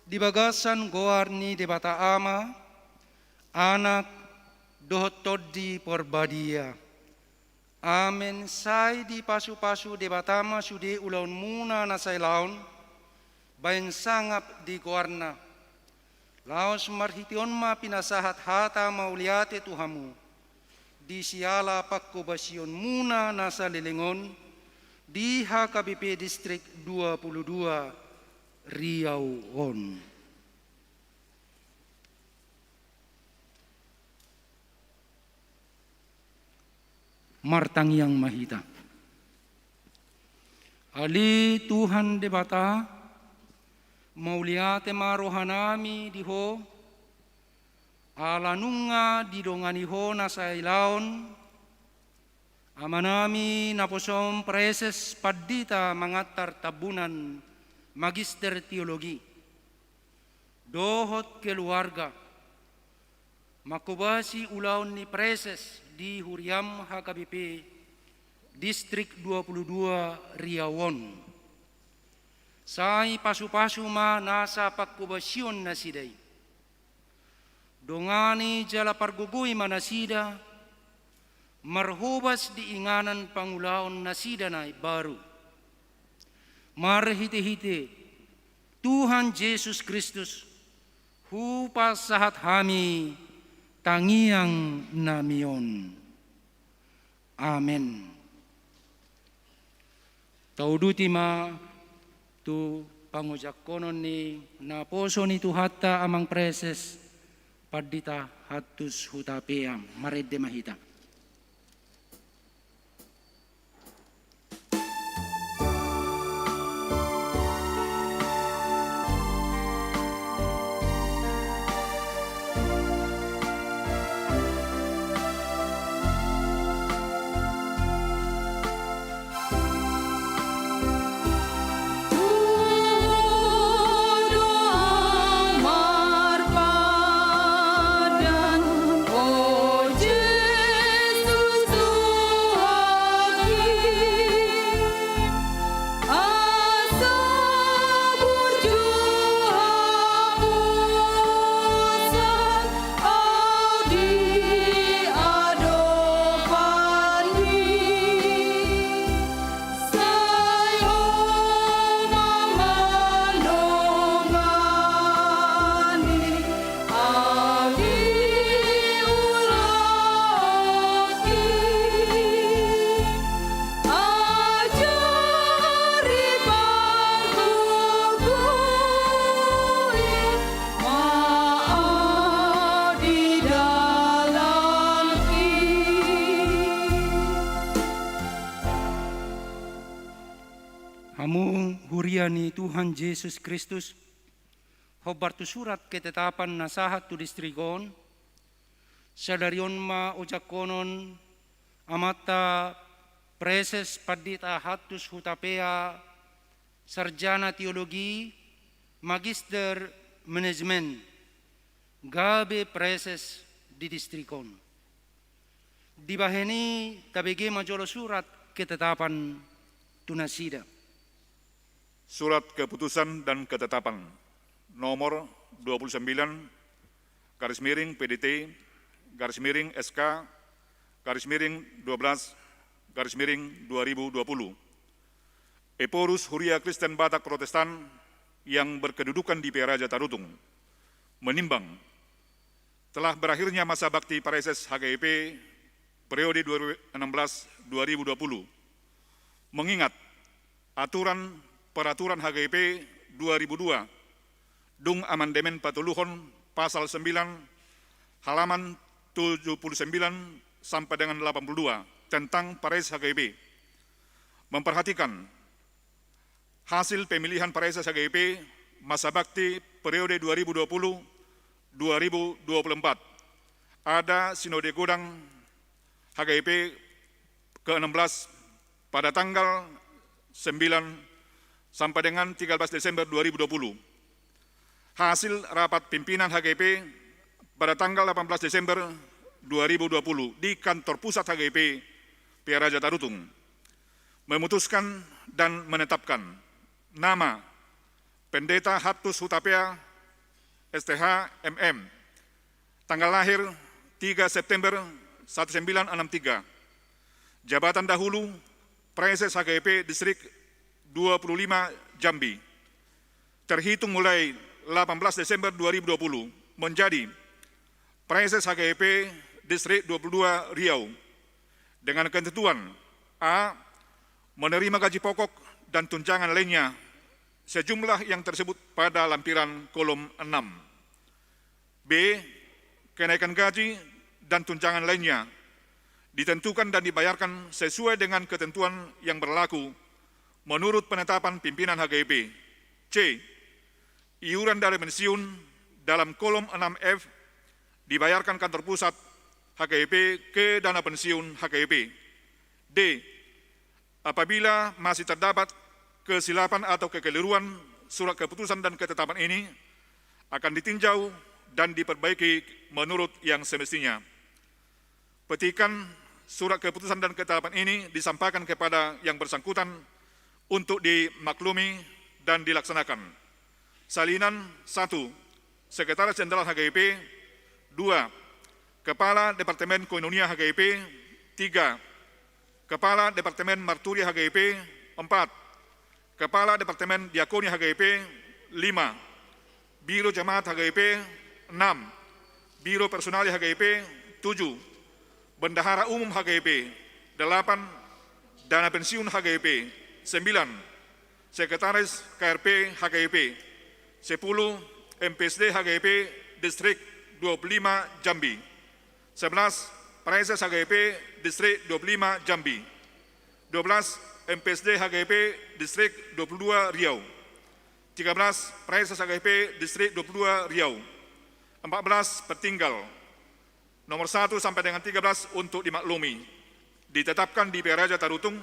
dibagasan goar ni debata ama, anak dohotodi porbadia. Amen. Sai di pasu-pasu debatama sude ulaun muna na say laun, bayan sangap di goarna. Laos marhition ma pinasahat hata mauliate tuhamu, di siala pakkubasion muna na sa lilingon, di HKBP Distrik 22 Riau on. Martang yang mahita. Ali Tuhan debata, mauliate marohanami diho, alanunga didonganiho nasa ilaon, amanami naposom preses Padita mengatar tabunan Magister Teologi, dohot keluarga, makubasi ulaun ni preses di Huriam HKBP Distrik 22 Riawon. Sai pasu-pasu ma nasa pakkubasion na siday. Dongani jala pargugui manasida, marhubas diinganan pangulaon nasida na baru. Marhite-hite, Tuhan Yesus Kristus, hupas sahat hami, tangiang namion. Amen. Tauduti ma tu pangujakonon ni naposo ni tuhata amang preses Padita hatus hutapeam marede mahita. Hamu huriani Tuhan Yesus Kristus, hobartu surat ketetapan nasahat tu distrigon, sadarion ma ucakonon amata preses Padita hatus hutapea, sarjana teologi, magister manajemen, gabe preses di distrikon. Dibaheni tabege majolo surat ketetapan tunasida. Surat Keputusan dan Ketetapan nomor 29 garis miring PDT garis miring SK garis miring 12 garis miring 2020. Eporus Huria Kristen Batak Protestan yang berkedudukan di Peraja Tarutung menimbang telah berakhirnya masa bakti Pareses HGIP periode 2016-2020, mengingat aturan Peraturan HGP 2002, Dung Amandemen Patuluhon Pasal 9, halaman 79 sampai dengan 82 tentang Pares HGP. Memperhatikan hasil pemilihan Pares HGP masa bakti periode 2020-2024. Ada Sinode Godang HGP ke-16 pada tanggal 9 sampai dengan 13 Desember 2020. Hasil rapat pimpinan HGP pada tanggal 18 Desember 2020 di kantor pusat HGP PR Raja Tarutung. Memutuskan dan menetapkan nama Pendeta Hatus Hutapea STH MM, tanggal lahir 3 September 1963, jabatan dahulu Preses HGP Distrik 25 Jambi, terhitung mulai 18 Desember 2020 menjadi Preses HGP Distrik 22 Riau dengan ketentuan A. Menerima gaji pokok dan tunjangan lainnya sejumlah yang tersebut pada lampiran kolom 6. B. Kenaikan gaji dan tunjangan lainnya ditentukan dan dibayarkan sesuai dengan ketentuan yang berlaku menurut penetapan pimpinan HGP. C. Iuran dari pensiun dalam kolom 6F dibayarkan kantor pusat HGP ke dana pensiun HGP. D. Apabila masih terdapat kesilapan atau kekeliruan surat keputusan dan ketetapan ini akan ditinjau dan diperbaiki menurut yang semestinya. Petikan surat keputusan dan ketetapan ini disampaikan kepada yang bersangkutan untuk dimaklumi dan dilaksanakan. Salinan 1. Sekretaris Jenderal HGP. 2. Kepala Departemen Koinonia HGP. 3. Kepala Departemen Marturia HGP. 4. Kepala Departemen Diakonia HGP. 5. Biro Jemaat HGP. 6. Biro Personalia HGP. 7. Bendahara Umum HGP. 8. Dana Pensiun HGP. 9. Sekretaris KRP HGP. 10. MPSD HGP Distrik 25 Jambi. 11. Preses HGP Distrik 25 Jambi. 12. MPSD HGP Distrik 22 Riau. 13. Preses HGP Distrik 22 Riau. 14. Pertinggal nomor 1 sampai dengan 13 untuk dimaklumi. Ditetapkan di PR Raja Tarutung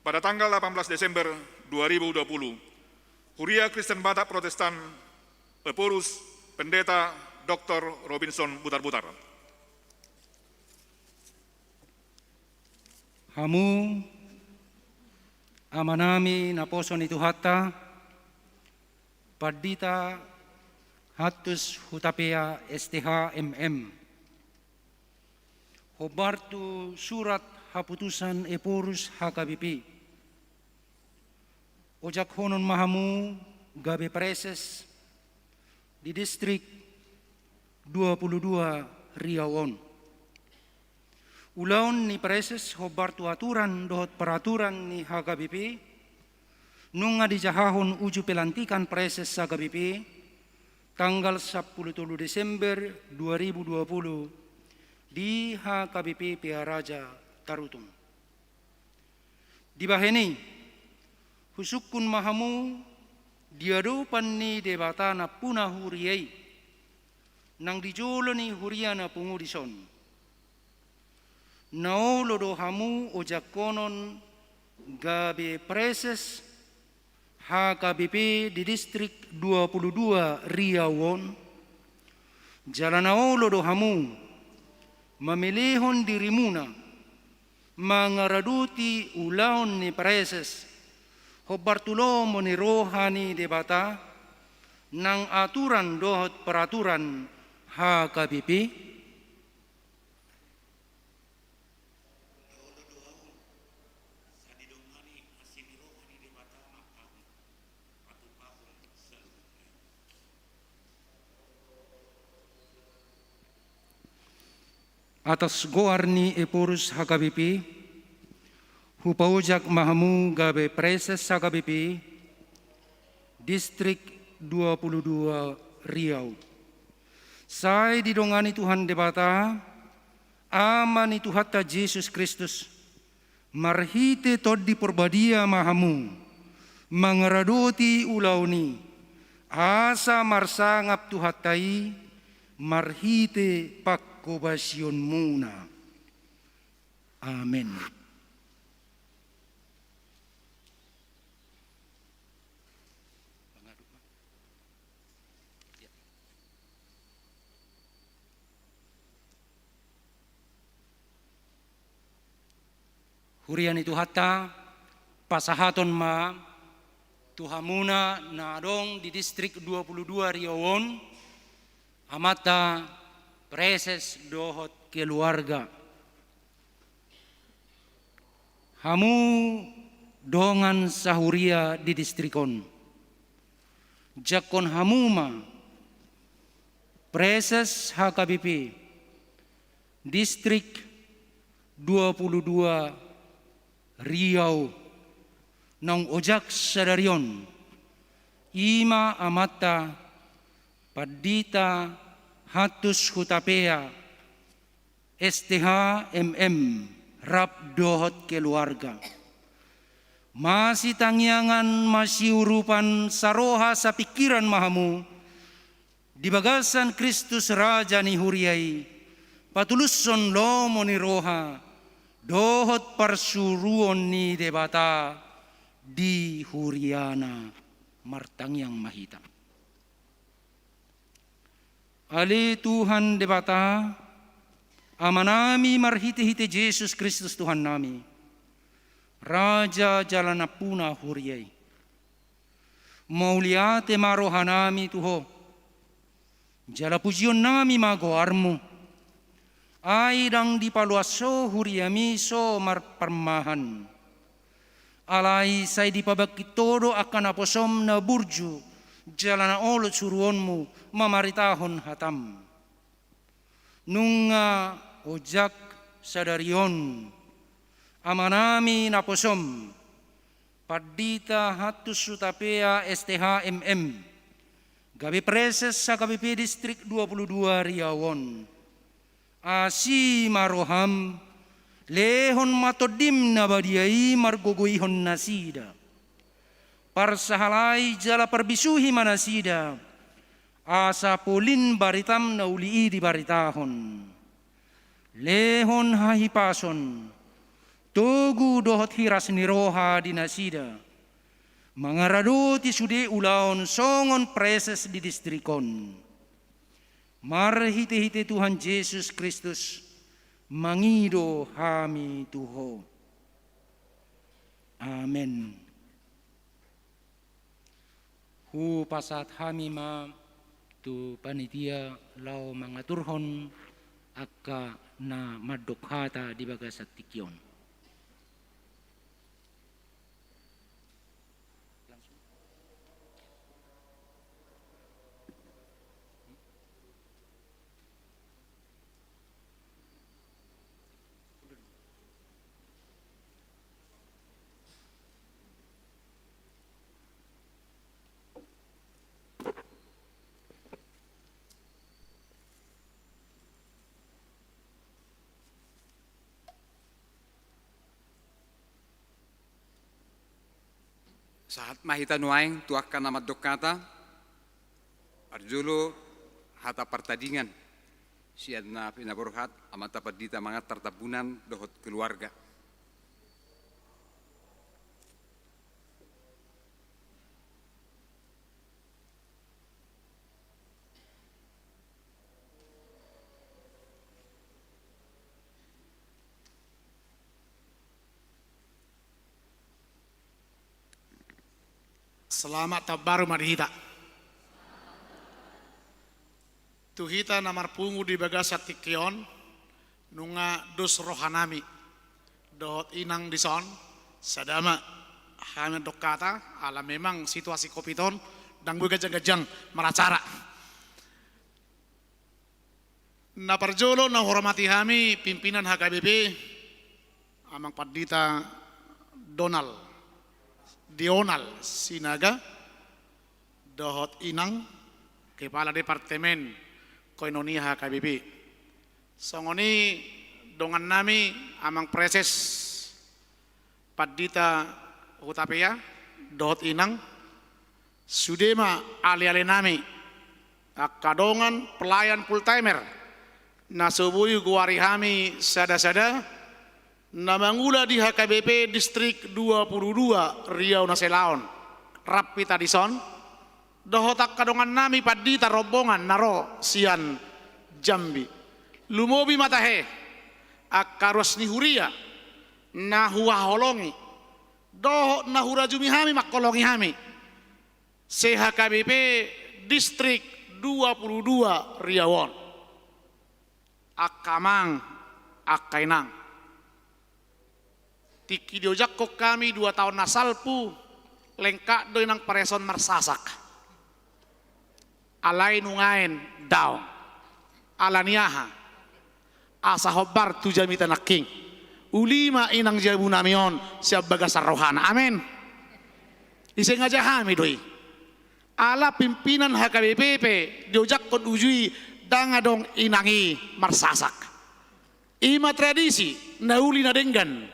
pada tanggal 18 Desember 2020. Huria Kristen Batak Protestan Eporus Pendeta Dr. Robinson Butar-Butar. Hamu amanami naposo ni Tuhata Pardita Hatus Hutapea STH MM. Hobartu surat haputusan Eporus HKBP. Ojak honon mahamu gabe preses di distrik 22 Riauon. Ulaon ni preses hobartu aturan dohot peraturan ni HKBP nunga di jahahon uju pelantikan preses HKBP tanggal 10 Desember 2020 di HKBP PR Raja Tarutung. Di baheni husukun mahamu diadupan ni debatana punah huriyai nang dijolo ni huriana pungudison. Naolo do hamu ojakonon gabe preses HKBP di distrik 22 Riauon. Jalanaolo do hamu memilihon dirimuna mangaraduti ulaon ni preses hobartulo mo ni rohani debata nang aturan dohot peraturan HKBP atas goarni Eporus HKBP, hupaujak mahamu gabe preses HKBP, Distrik 22 Riau. Saya didongani Tuhan debata, amani Tuhatta Yesus Kristus, marhite toddi porbadia mahamu, mangaradoti ulauni, asa marsangap Tuhattai, marhite pakkobasion muna. Amen. Hurian itu hatta pasahaton ma tuhamuna nadong di distrik 22 Riawon amata preses dohot keluarga. Hamu dongan sahuria di distrikon. Jakon hamuma preses HKBP distrik 22 Riau nang ojak sadarion ima amata padita hatus hutapea STH rap dohot keluarga masih tangyangan masih urupan saroha sa pikiran mahamu di bagasan Kristus Raja ni huriai patuluson lomo ni roha dohot parsuruon ni debata di huriana martangyang mahita. Ali Tuhan debata amanami marhiti-hiti Yesus Kristus Tuhan nami Raja jalanapuna huriai mauliate marohanami tuho jala pujion nami magoarmu aidang di paluaso huriami so marparmahan. Alai say di pabakitodo akan aposom na burju jalana olot suruonmu mamaritahon hatam. Nunga ojak sadarion amanami naposom padita hatus sutapea STH gabi preses sa KBP distrik 22 Riawon. Asi maroham lehon matodim na badiai margogoihon nasida parsahalai jala parbisuhi manasida asa polin baritam na ulii di baritahon lehon hahipason togu dohot hiras niroha di nasida mangaradoti sude ulaon songon preses di distrikon. Marhite-hite Tuhan Yesus Kristus mangido hami tuho. Amen. Hu pasat hami ma tu panitia lau mangaturhon akka na madokhata di bagasat tikyon. Saat mahita nuaing tuakkan nama dokata arjulo hata pertandingan siadna pinaborhat amata padita mangat tertabunan dohot keluarga. Selamat tabaru marhita. Tuhita namar pungu di bagasat tikyon nunga dus rohanami dohot inang dison sadama hame dokata ala memang situasi kopiton dan gue gajang-gajang meracara. Na parjolo na hormati hami pimpinan HKBP amang padita Dional Sinaga dohot inang Kepala Departemen Koinonia HKBP. Songoni dongan nami amang preses Padita Hutapea dohot inang sudema ali-ali nami kadongan pelayan full timer nasubuyu guari hami sada-sada namangula di HKBP Distrik 22 Riau Naselaon Rapi Tadison dohotak kadongan nami Padita rombongan naro sian Jambi lumobi matahe akaros ni huria nahua holongi doho nahura jumi hami makolongi hami CHKBP Distrik 22 Riawon akamang akainang tiki diojak kok kami 2 tahun nasalpu lengkak doinang pareson marsasak alai nungain daw alaniaha asa hobar tu jamita naking ulima inang jabu namion siap bagasar rohana amin iseng aja hami doi ala pimpinan HKBP diojak kon ujui dangadong inangi marsasak ima tradisi nauli na denggan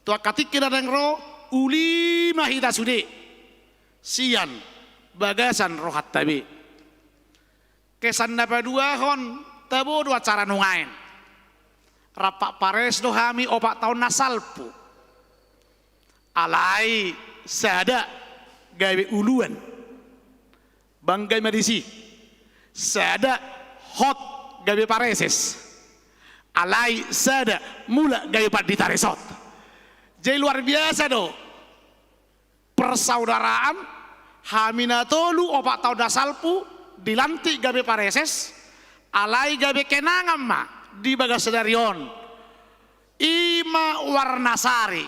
tua katiki na dengro ulima hita sude sian bagasan rohat tabi kesan napa dua hon tabo dua cara nungain rapak pares do hami opak tahun nasalpu alai sada gawe uluan banggai medisi sada hot gawe pareses alai sada mula gawe Padita resort jadi luar biasa do persaudaraan hamina tolu opak tahun nasalpu dilantik gabe pareses alai gabe kenangan ma di bagasadarion ima warnasari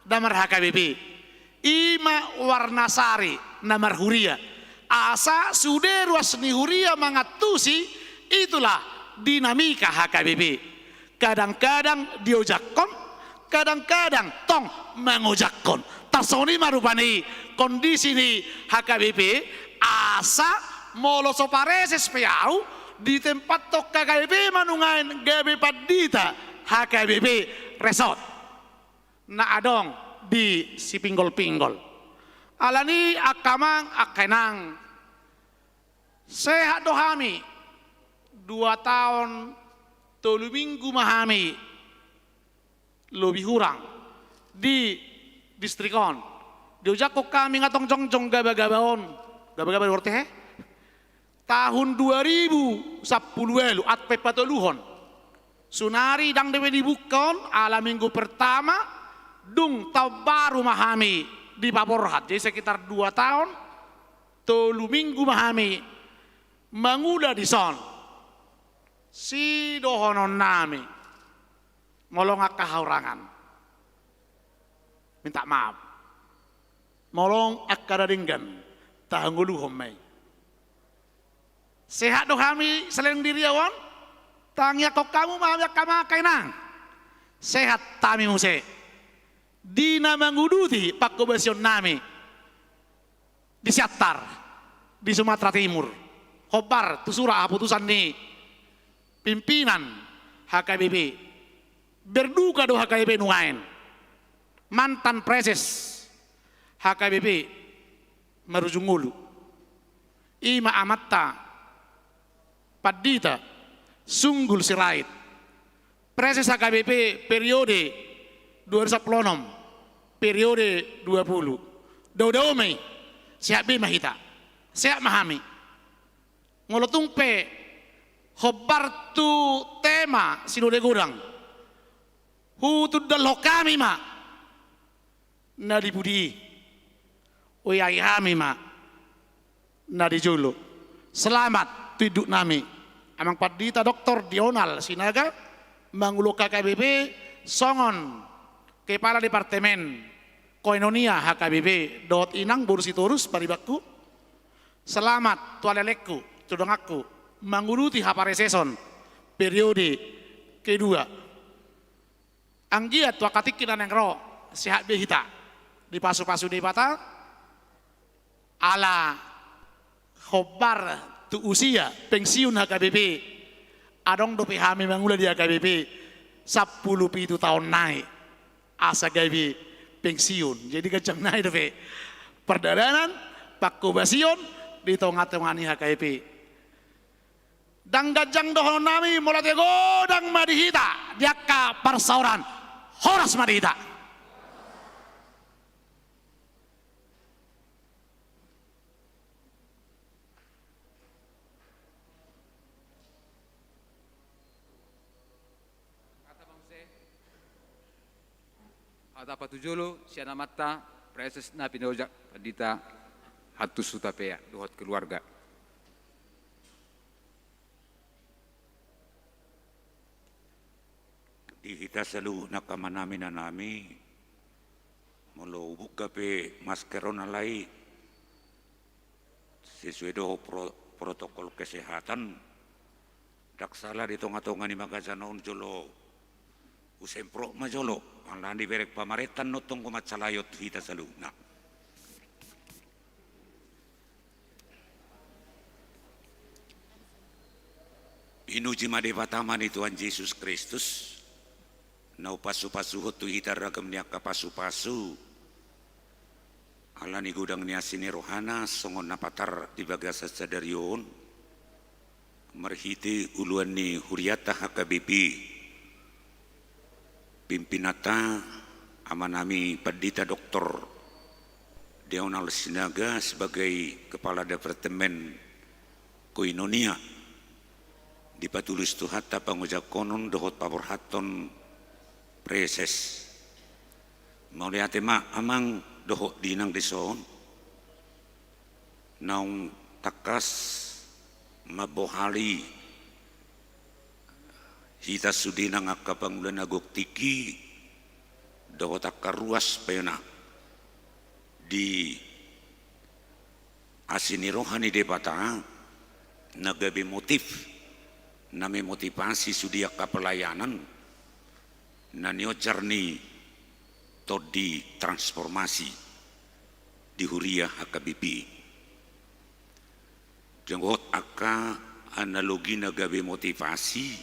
damar HKBP ima warnasari namar huria asa sude ruas ni huria mangatusi itulah dinamika HKBP kadang-kadang diojakkon kadang-kadang tong mengojakkon tasoni marupani kondisi ni HKBP asa molo sopareses peau di tempat tok HKBP manungain gabe Padita HKBP resort na adong di si pinggol-pinggol alani akamang akenang sehat dohami 2 tahun 3 minggu mahami lebih kurang di distrikon diujak kok kami ngatong jong gaba-gabaon gaba-gaba worte tahun 2010 elu atpe patoluhon sunari dang dewe dibukon ala minggu pertama dung tahun baru mahami di Paporhat jadi sekitar 2 tahun 3 minggu mahami mangula di son si dohonon nami molong akahaurangan minta maaf molong akadadinggan tahanguluhom may sehat do kami selain diri awan tangya kok kamu mahamya kamakai nang sehat tami muse dina manguduti pakkobasion nami di Siatar di Sumatera Timur khobar tusura putusan ni pimpinan HKBP berduka do HKBP nungain mantan preses HKBP marujungulu ima amatta Padita Sunggul Sirait preses HKBP periode 2010 periode 20 daudaume siap be mahita siap mahami ngolotung pe khobar tu tema sinode gudang hutud dal kami ma na dibudi oyai hami ma na dijulu selamat tuduk nami amang Padita Dr. Dional Sinaga mangulo HKBP songon Kepala Departemen Koinonia HKBP dot inang bursi turus paribaku selamat tualelekku tudong aku manguluti hapareseson periode kedua anggiat wakatik kinan yang ro sehat behita di pasu-pasu di pata ala khobar tu usia pensiun HKBP adong dope hami mangula di HKBP 10 tahun naik asa gabi pensiun jadi kecang naik dope perdaranan pakubasion di tengah-tengah HKBP dan gajang dohon nami mulai godang madihita diaka persauran horas madihita. Ada patujolo siana mata preses na pinojak padita hatus sutapea dohot keluarga. Di kita selalu nakamanami na nami molo buka pe maskeron alai sesuai do protokol kesehatan daksala di tonga-tonga ni magazanon jolo usempro majolo ang di berek pamaretan notong kumatsalayot kita selalu na Pinuji madepatama ni Tuhan Yesus Kristus nau pasu-pasu hotu hitar ragam niak pasu-pasu ala ni gudang ni asini rohana songon napatar di bagasa sadarion merhiti uluan ni huriata HKBP pimpinata amanami Padita Dr. Deonal Sinaga sebagai Kepala Departemen Koinonia dipatulus tuhata pangujak konon dohot paborhaton preses mau lihat ma amang dohok dinang dison naung takas mabohali hita sudinang akapangulan agok tiki dohok takar ruas pena di asini rohani depata nagabi motif nami motivasi sudia kapelayanan nanio jarni todi transformasi di huria HKBP jenggot aka analogi nagabe motivasi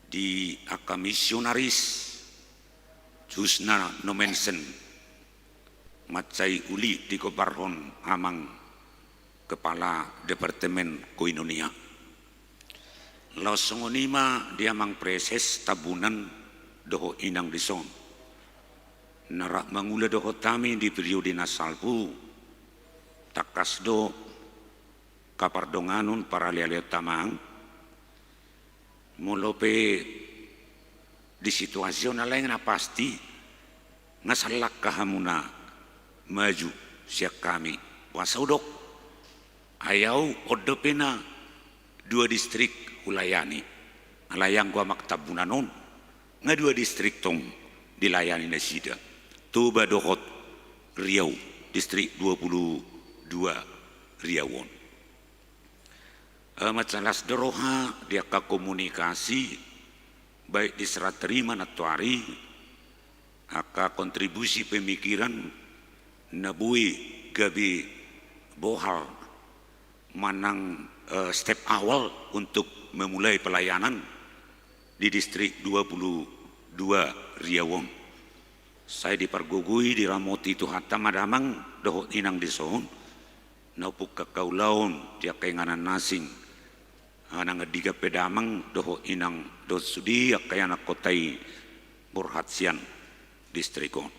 di aka misionaris jusna nomensen macai uli di kobarhon amang Kepala Departemen Koinonia lausongonima dia mang preses tabunan doho inang dison narak mangula doho tami di periode nasalpu takas do kapardonganun para lialio tamang molope di situasi lain na pasti ngasalak kahamuna maju siak kami wasaudok ayau odopena 2 distrik ulayani alayang gua maktabunanon nga 2 distrik tong dilayani na sida Toba Dohot Riau distrik 22 Riauon matsalas doroha dia ka komunikasi baik di serat terima natuari aka kontribusi pemikiran nabui gabi bohal manang step awal untuk memulai pelayanan di distrik 22 Riauon. Saya dipergugui diramoti Tuhata madamang dohot inang dison naupuk kakaulaon dia kainganan nasing anang diga pedamang dohot inang dot sudi kayana kotai Burhatsian distrikon.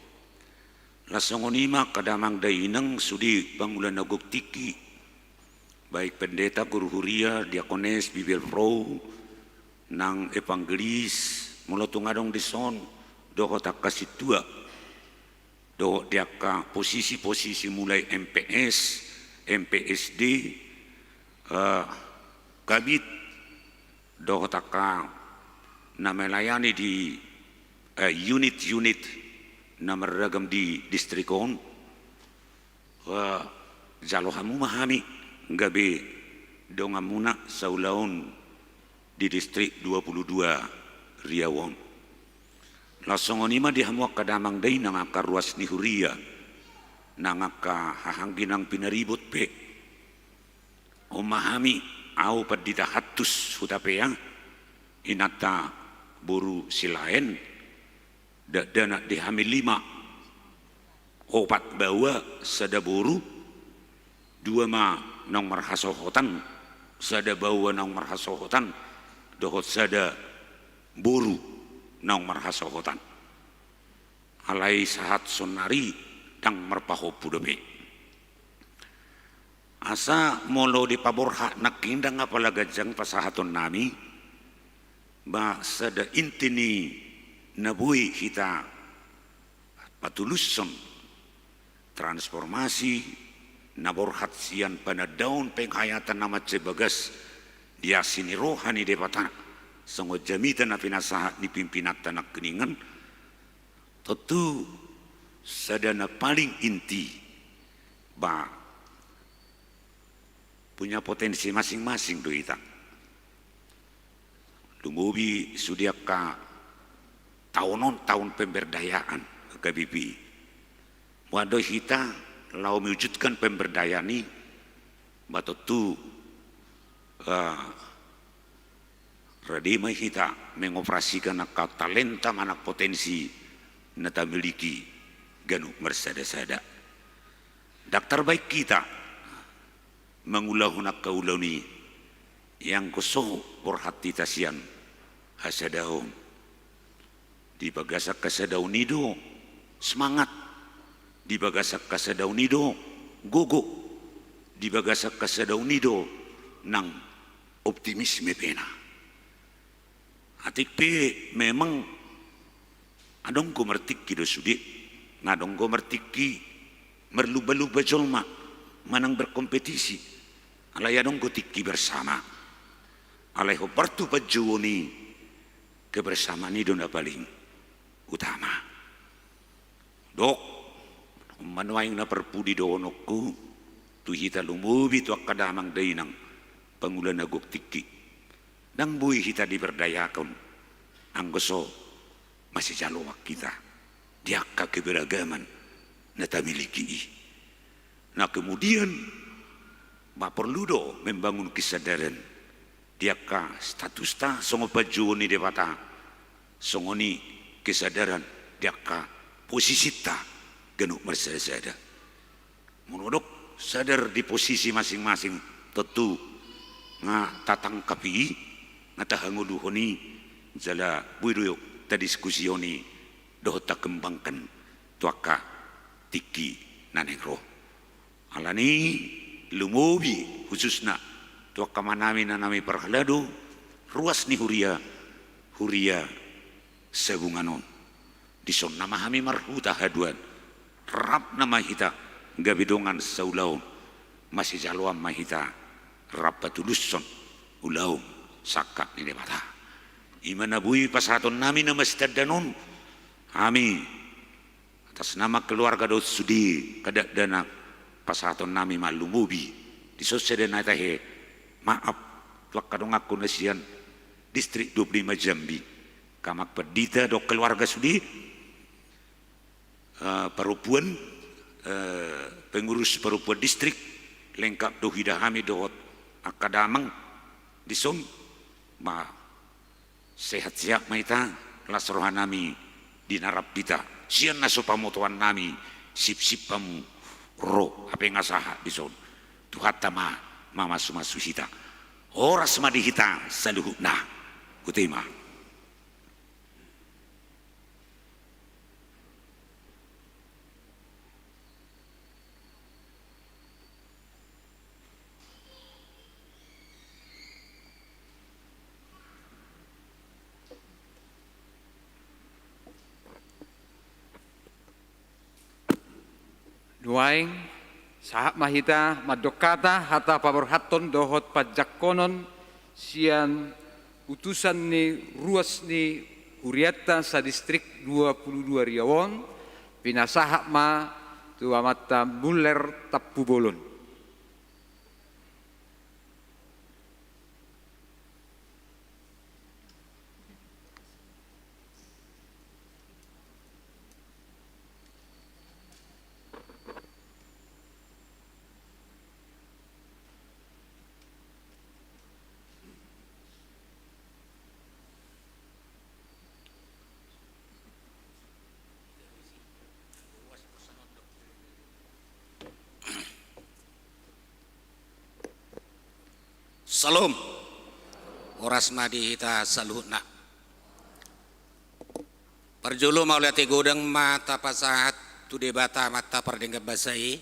Lasongonima kadamang dainang sudi pangulan nagok tiki baik pendeta guru huria diakones bibel pro nang evangelis mulotung adong dison doho takasi tua doho diaka posisi-posisi mulai MPS MPSD kabit doho taka na melayani di unit-unit na meragam di distrikon jalohamu mahami gabe dongamuna saulaon di distrik 22 Riauon. Lasongonima dihamuak kadamang day nang aka ruas ni huria nang aka hahangginang pinaribot pe memahami au padita hatus hutapea inata buru silain dana dihami 5 opat bawa sada buru 2 ma nong marhasohotan sada bawa nong marhasohotan dohot sada buru nong marhasohotan alai sahat sonari dang merpahopu dobe asa molo di paborha nakindang apalagajang pasahaton nami ba sada intini nabui kita patuluson transformasi naborhat sian pada daun penghayatan nama cebagas dia sini rohani depata songo jamita na pinasaha ni pimpinat tanak keningan tentu sadana paling inti ba punya potensi masing-masing do ita. Lumubi sudia ka tahun pemberdayaan ke bibi. Wadoh kita lau mewujudkan pemberdayaan ini batotu radima kita mengoperasikan akal talenta manak potensi nata miliki ganu mersada-sada. Daktar baik kita mengulahuna kaulani yang koso borhati tasian hasadaun di bagasak kasadaun nido semangat di bagasak kasadaun nido gogo di bagasak kasadaun nido nang optimisme pena atik pe memang adong ko mertiki do sudi ngadong ko mertiki merluba-luba jolma manang berkompetisi alay adong ko tiki bersama alay ho partu pajuoni kebersamaan itu na paling utama dok manuaing na perpudi doonokku tuhita lumubi tu akadamang dainang pangulan nagok tiki nang bui hita diberdayakan anggoso masih jalowak kita diakka keberagaman na tamiliki. Nah kemudian ma perlu do membangun kesadaran diakka status ta songo pajuoni dewata songoni kesadaran diakka posisi ta genuk bersada menurut sadar di posisi masing-masing tentu nga tatang kapi nga tahanguduhoni jala buiru ta diskusioni doh ta kembangkan tuaka tiki naneng roh alani lumubi khususna tuaka manami nanami perhalado ruas ni huria sebunganon dison nama hami marhuta haduan rap nama hita gabidongan saulaun masih jaluam mahita rap patuluson ulaum sakak ni debata imana bui pasaton nami nama stadanon kami atas nama keluarga dot sudi kadak dana pasaton nami malumubi di sosial dan he maaf tuak kadong aku nasian distrik 25 Jambi kamak perdita dok keluarga sudi parupuan pengurus parupuan distrik lengkap do hidahami dohot akadamang dison ma sehat siap maita las rohanami dinarap kita sian naso pamotuan nami sip-sip pamu roh apa yang ngasaha dison tuhat tama mama sumasu hita oras madi hita saluhukna kutima Duaing sahak mahita madokata hata paborhaton dohot pajakkonon sian utusan ni ruas ni huriata sa distrik 22 Riawon pinasahak ma tuamata muler tapubolon. Salam. Oras madi hita saluhna. Perjulu maulati godang mata pasahat tu debata mata perdengga basai.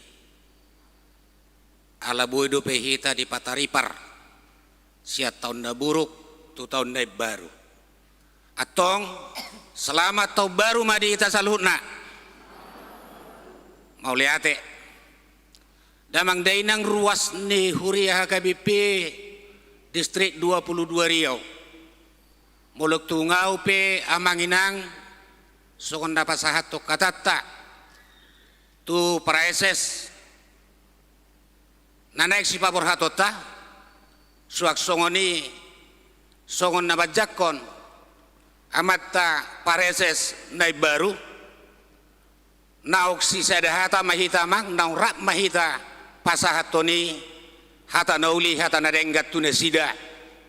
Ala boido pehita di pataripar. Siat tahun na buruk tu tahun na baru. Atong selamat tahun baru madi hita saluhna. Mauliate. Damang dainang ruas ni Huriah KBP Distrik 22 Riau. Muluk tungau pe amanginang sokon dapat sahat to katata tu praeses nanaik si pabor hatota suak songoni songon nabajakon amatta pareses nai baru nauk si sadahata mahita mang naung rak mahita pasahat toni hata nauli hata nadenggat tu nesida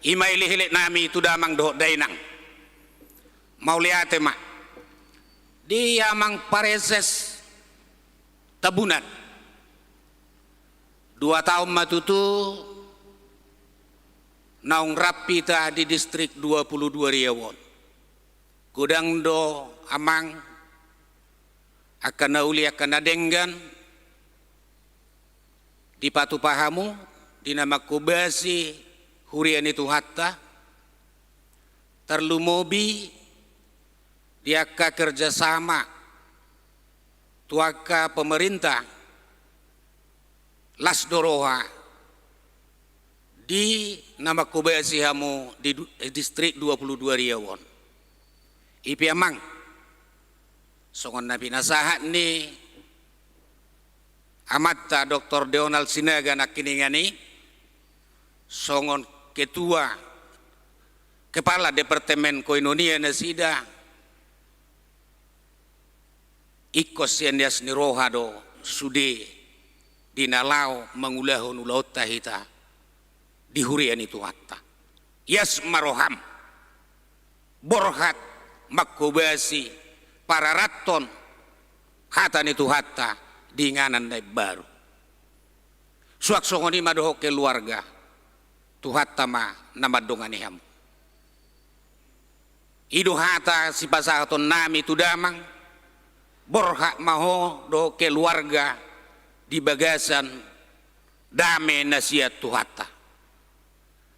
imai lihilik nami tu damang doh dainang mauliate mak dia mang pareses tabunan 2 tahun matutu naung rapita di distrik 22 Riau gudang do amang akan nauli akan nadenggan di patu pahamu di nama kubasi hurian itu hatta terlumobi diaka kerjasama tuaka pemerintah las doroha di nama kubasi hamu di distrik 22 Riau ipi amang songon nabi nasahat ni amatta Dr. Donald Sinaga nakiningani songon ketua kepala Departemen Koinonia nasida ikos yandias ni rohado sude dinalau mengulahon ulaut tahita di hurian itu hatta yas maroham borhat makubasi para raton hatan itu hatta dinganan naik baru suak songoni madoho keluarga tu hatta ma nama dongani hamu idu hata si pasahaton nami tu damang borhak maho do keluarga di bagasan dame nasihat tu hatta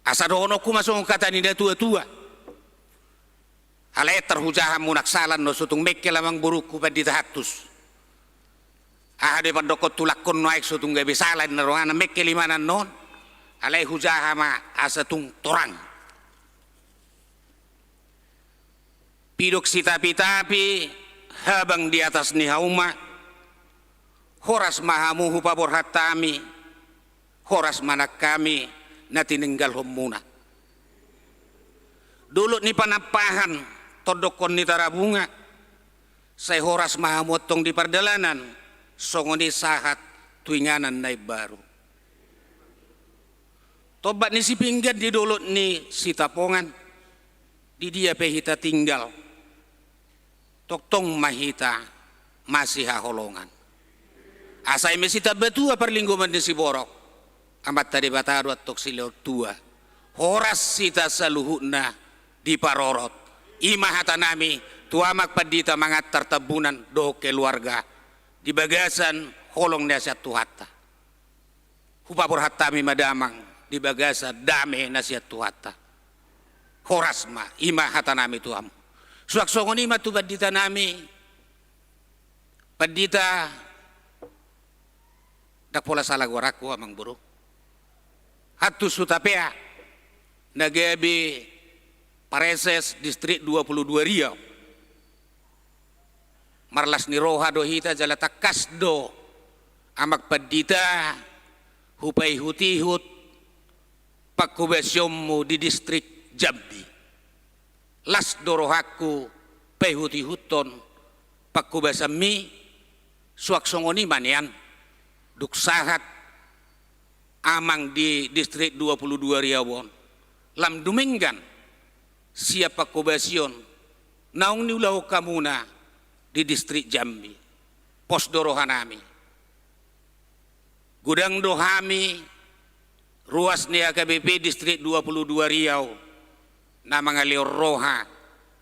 asa dono ku masuk kata ni tua-tua halai terhujahan munaksalan no sutung mekke lamang buruku padi tahatus ade pandokot tulakon naik sutung gabe salan na rohana mekke limanan non alai hujaha ma asatung torang pidok si tapi habang di atas ni hauma horas mahamu hupabor hatami horas manak kami nati ninggal homuna dulu ni panapahan todokon ni tarabunga saya horas mahamu tong di pardalanan songoni sahat tuinganan naik baru tobat ni si pinggan di dulu ni si tapongan di dia pehita tinggal toktong mahita masih haholongan asai mesita betua perlingguman di si borok amat tadi bataru atok silor tua horas sita saluhuna di parorot imah hatanami tuamak padita mangatar tabunan do keluarga di bagasan holong nasihat tuhatta hupapur hatami madamang di bagasan dame nasihat tuhatta horas ma ima hatanami tuam suak songoni ma tu padita nami padita dak pola salah goraku amang buru hatu sutapea nagabi pareses distrik 22 Riau marlas ni roha do hita jala takas do amak padita hupai hutihut pakubasyomu di distrik Jambi las do rohaku pai hutihuton pakubasami suak songoni manian duk sahat amang di distrik 22 Riau lam dumenggan siapa kubasyon naung ni ulau kamuna di distrik Jambi pos dorohanami gudang dohami ruas ni HKBP distrik 22 Riau na mga roha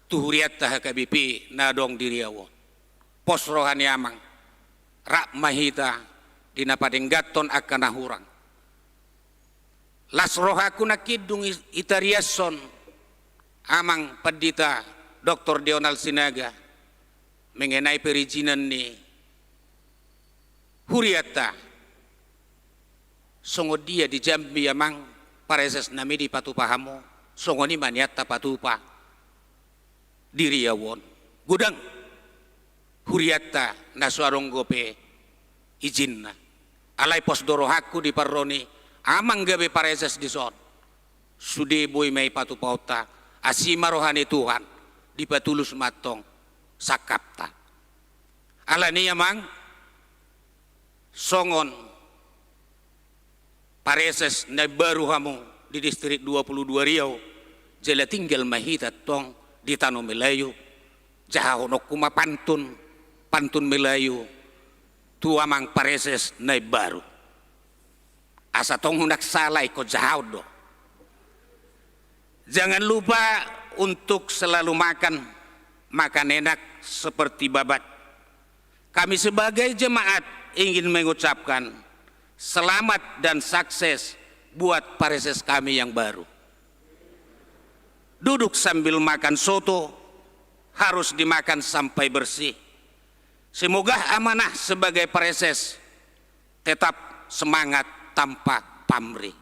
tuhuriat ta HKBP na dong di Riau. Pos roha ni amang rak mahita dinapadenggaton akan nahurang. Las roha ku nakidung itariason amang Pandita Dr. Deonal Sinaga mengenai perizinan ni huriata songo dia di Jambi amang pareses nami di patupahamo songo ni maniata patupa di Riawon gudang huriata na suarong gope izinna alai pos dorohaku di parroni amang gabe pareses di son sude boy may patupauta asima rohani Tuhan di patulus matong sakapta ala niya mang songon pareses na baru hamu di distrik 22 Riau jala tinggal mahita tong di Tanah Melayu jahonok kuma pantun Melayu tua mang pareses na baru asa tong hunak salay ko jahaw do. Jangan lupa untuk selalu makan enak seperti babat. Kami sebagai jemaat ingin mengucapkan selamat dan sukses buat pareses kami yang baru. Duduk sambil makan soto harus dimakan sampai bersih. Semoga amanah sebagai pareses tetap semangat tanpa pamrih.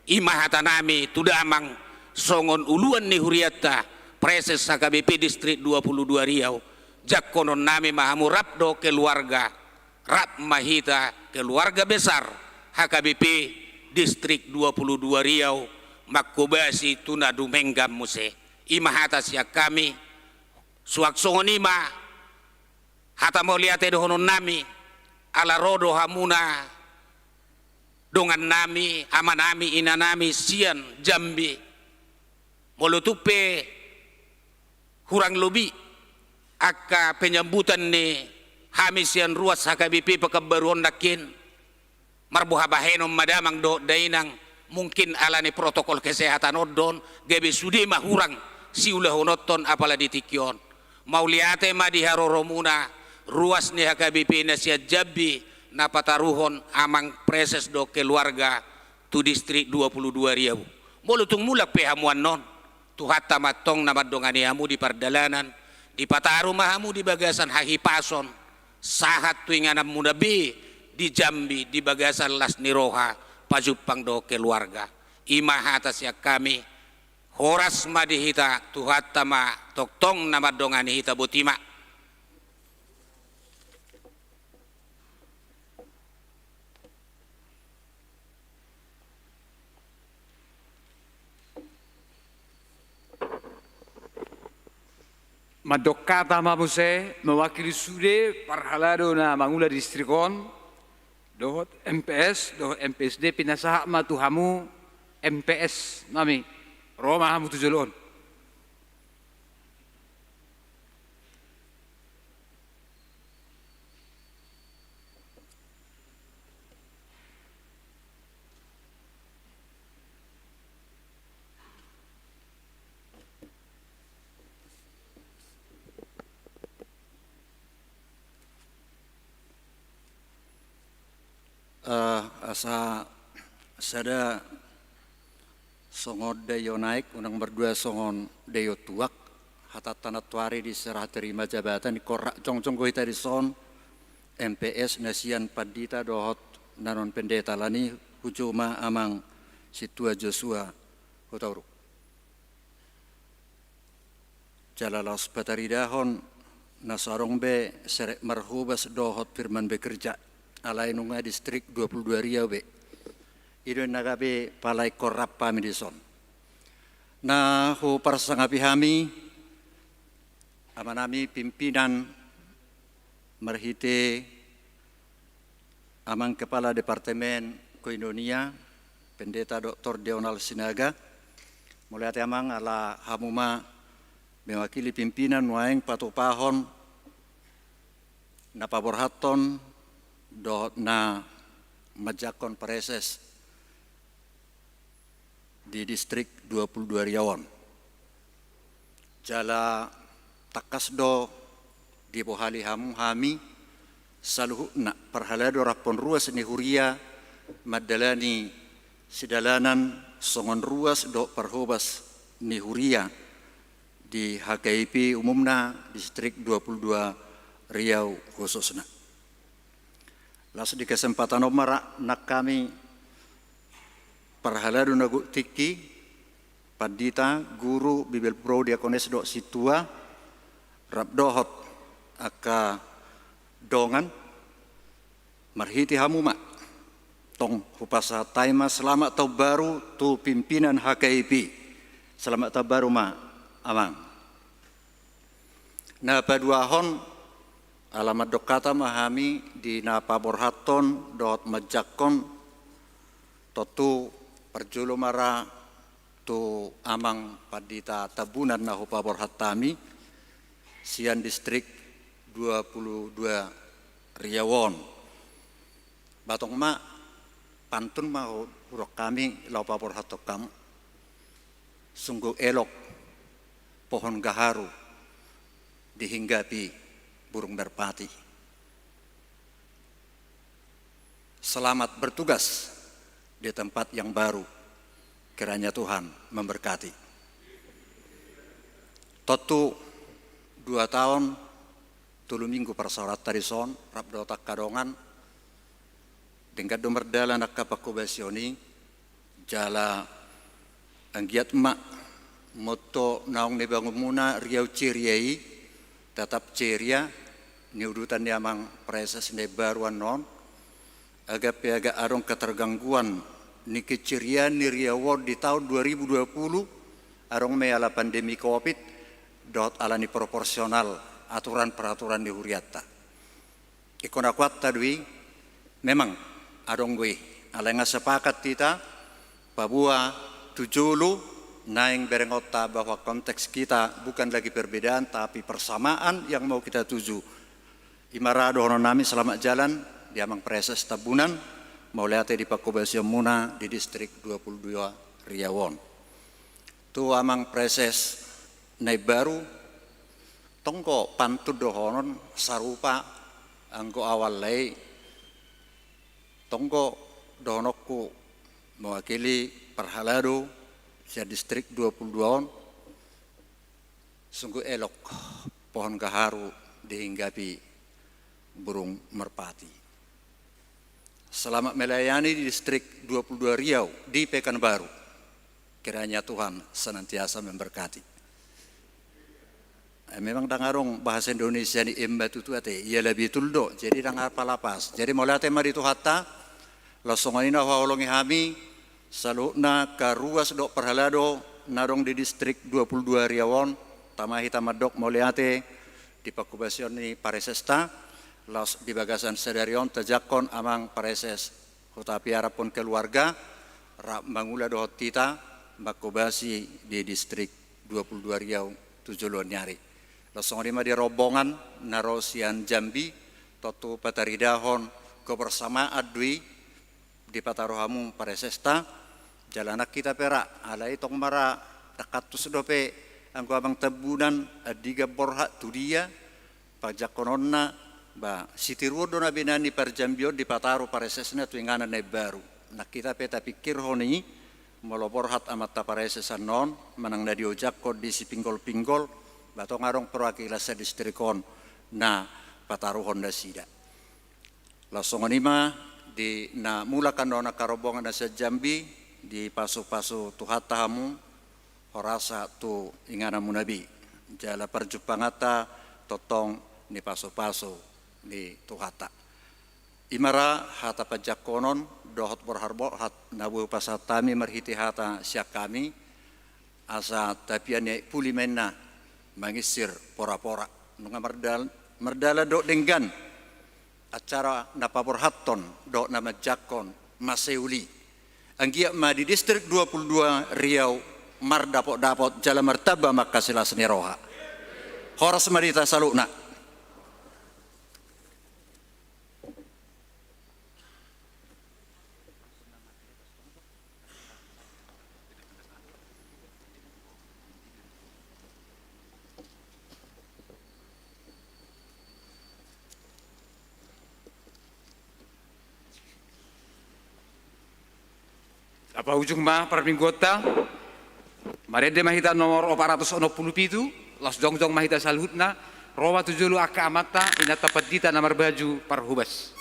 Imahata nami tudamang songon uluan ni huriata preses HKBP distrik 22 Riau jakonon nami mahamu rapdo keluarga rap mahita keluarga besar HKBP distrik 22 Riau makubasi tunadu menggam muse imahata siak kami suak songon ima hata mau lihat dohonon nami ala rodo hamuna dongan nami ama nami ina nami sian Jambi molutupe kurang lebih aka penyambutan ni hamisian ruas HKBP pekabaruan dakin marbuha bahenom madamang do dainang mungkin alani protokol kesehatan odon gebe sudi mahurang siulah honoton apala ditikyon mau liate ma di haroromuna ruas ni HKBP na siya Jambi na pataruhon amang preses do keluarga tu distrik 22 Riau molutung mulak pehamuan non tuhata matong na madongani hamu di pardalanan di pataru mahamu di bagasan hahipason sahat tuinganam munabi di Jambi di bagasan las niroha pajupang do keluarga imah atas ya kami horas madihita tuhata ma toktong na madongani hita butima. Madokata mabuse mewakili sude parhalado na mangula distrikon dohot MPS dohot MPSD pinasaha matuhamu MPS nami Roma hamu tujulon. Asa sada songon dayo naik unang berdua songon dayo tuak hata tanah tuari di serah terima jabatan di korak cong-cong ko hita di son MPS nasian Pandita dohot nanon pendeta lani hujuma amang situa Joshua hutauru jalalos bataridahon nasarong be serek marhubas dohot firman bekerja alai nunga distrik 22 Riau be ido nagabe palai korap pami dison na hu parsangapi hami amanami pimpinan marhite amang kepala departemen koinonia pendeta Dr. Deonal Sinaga mulai amang ala hamuma mewakili pimpinan waeng patupahon na paborhaton do na majakon pareses di distrik 22 Riau. Jala takasdo di bohali hamu hami saluhna perhalado rapon ruas ni huria madalani sidalanan songon ruas do perhobas ni huria di HKIP umumna distrik 22 Riau khususna. Lalu di kesempatan omara nak kami perhalado nagu tiki padita guru Bibel Pro Diakones do situa rabdohot aka dongan marhiti hamuma tong hupasa taima selamat tahun baru tu pimpinan HKIP selamat tahun baru ma amang na paduahon alamat dokata mahami di napa borhaton dot majakon totu perjulu mara tu amang padita tabunan na hupa borhatami sian distrik 22 Riawon batong ma pantun ma hurok kami laupa borhatokam sungguh elok pohon gaharu dihinggapi burung merpati. Selamat bertugas di tempat yang baru. Kiranya Tuhan memberkati. Totu 2 tahun 3 minggu persorat tarison rabdo tak kadongan dengan domerdala nak kapakubasioni jala anggiat mak moto naung ne bangun muna Riau Ciriai tetap ceria ni urutan ni amang preses ne baruan non agak arong ketergangguan ni keceriaan ni Riau di tahun 2020 arong me ala pandemi Covid dot alani proporsional aturan peraturan di huriata ikona kuat tadwi memang arong gue alenga sepakat kita Papua tujulu naing berengota bahwa konteks kita bukan lagi perbedaan tapi persamaan yang mau kita tuju. Imarado hono nami selamat jalan di amang preses tabunan mau lihat di Pakubasio Muna di distrik 22 Riawon. Tu amang preses nai baru tongko pantud dohonon sarupa anggo awal lei tongko dohonokku mewakili perhalado sia distrik 22 sungguh elok pohon gaharu dihinggapi burung merpati. Selamat melayani di distrik 22 Riau di Pekanbaru. Kiranya Tuhan senantiasa memberkati. Memang dangarong bahasa Indonesia ni emba tutu ate ia lebih tuldo jadi dangar palapas. Jadi mulai tema di Tuhata lasonganina haolongi hami saluna ka ruas dok perhalado narong di distrik 22 Riawon tamahi tamadok moliate di Pakubasion ni paresesta los di bagasan sedarion tajakon amang pareses kota piara pun keluarga rak mangula dohot tita bakubasi di distrik 22 Riau tujuluan nyari losong lima di rombongan narosian Jambi totu pataridahon kebersamaan adwi di patarohamu paresesta jalanak kita perak alai tong mara dakatus dope angko abang tabunan adiga borha tudia pajak kononna ba sitiruo dona binani parjambio di pataro paresesna tu ingana ne baru nak kita peta pikir honi molo borhat amat paresesan non manang na diojak di si pinggol-pinggol batong arong perwakilan sa distrikon na pataro honda sida langsung anima di na mula kandona karobongan na sa Jambi di pasu-pasu tuhata hamu horasa tu ingana munabi jala perjupangata totong ni pasu-pasu di tuhata imara hata pajak konon dohot berharbo hat nabu pasatami merhiti hata siak kami asa tapian puli menna mangisir pora-pora nunga merdala do denggan acara napapor hatton do nama jakon maseuli anggia ma di distrik 22 Riau mar dapot jala martaba makasila seniroha horas marita saluna Apa ujung mah perminggota, marede mahita nomor 467, las jongjong mahita salhutna, rowa tujulu aka amata, ina tapat dita namar baju parhubas.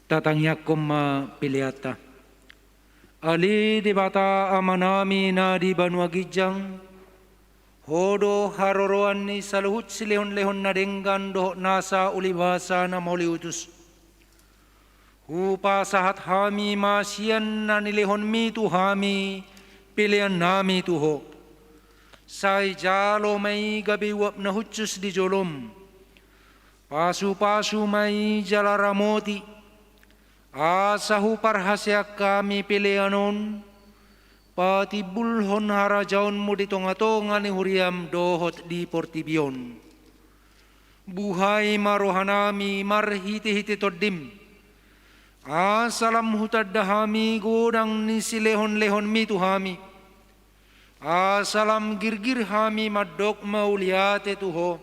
Tatangyakom piliata. Ali di bata amanami na di Banua Gijang, hodo haroroan ni saluhut silehon-lehon na denggan doh nasa ulibasa na mauliutus. Hupa sahat hami masian na nilehon mi tu hami, pilihan nami tuho. Say jalo may gabiwap na hutsus di jolom. Pasu-pasu may jalaramoti. Asahu parhasya kami pilihanon, pati bulhon harajaon mo di tonga-tonga ni huriam dohot di portibion. Buhay marohanami marhiti-hiti todim, asalam hutad dahami godang ni silehon-lehon mi tuhami. Asalam girgir hami madok mauliate tuho,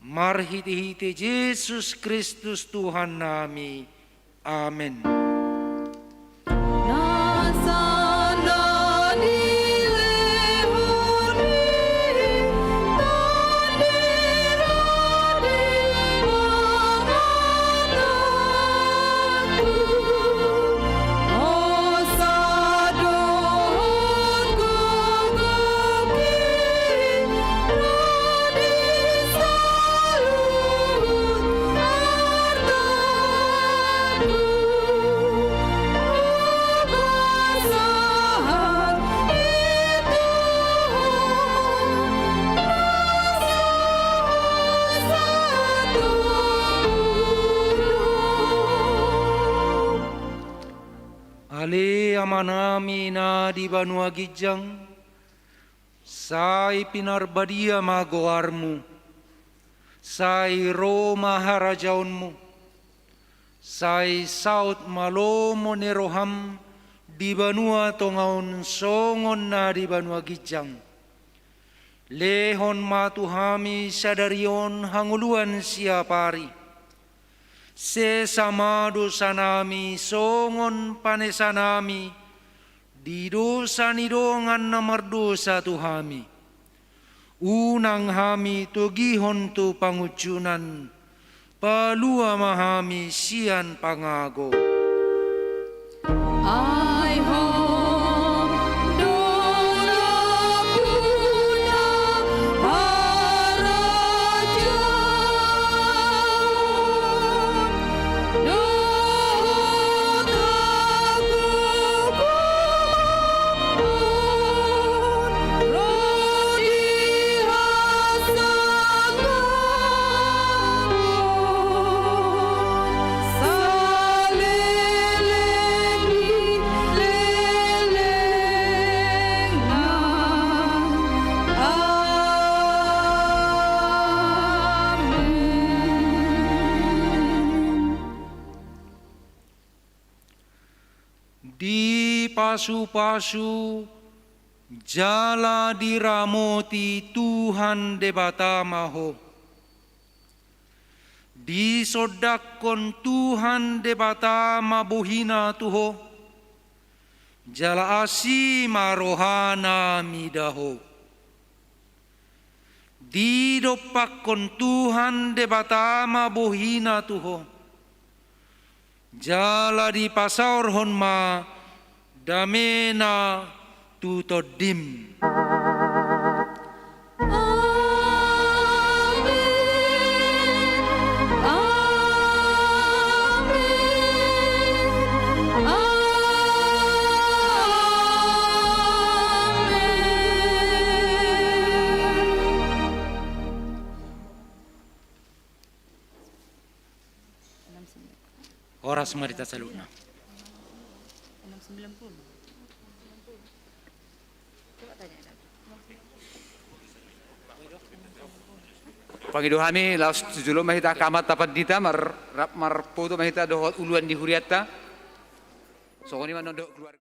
marhiti-hiti Yesus Kristus Tuhan nami. Amen. Ali amanami na di Banua Gijang, say pinarbadia magoarmu, say Roma harajaonmu, say saut malomo neroham di Banua tongaon songon na di Banua Gijang. Lehon matuhami sadarion hanguluan siapari. Sesama dosa nami songon panesa nami di dosa nidongan nomor dosa tuhami. Unang hami tugihon tu pangucunan, palua mahami sian pangago. Ai ho Di pasu-pasu jala diramoti Tuhan debata maho. Di sodakon Tuhan debata mabuhina tuho. Jala asi marohana midaho. Di dopakon Tuhan debata mabuhina tuho. Jala di pasaur hon ma damena tutodim. Oras marita saluna. Pangido kami laos tujulo mahita kamat tapat dita mar poto mahita dohot uluan di huriata. So kani manondo keluarga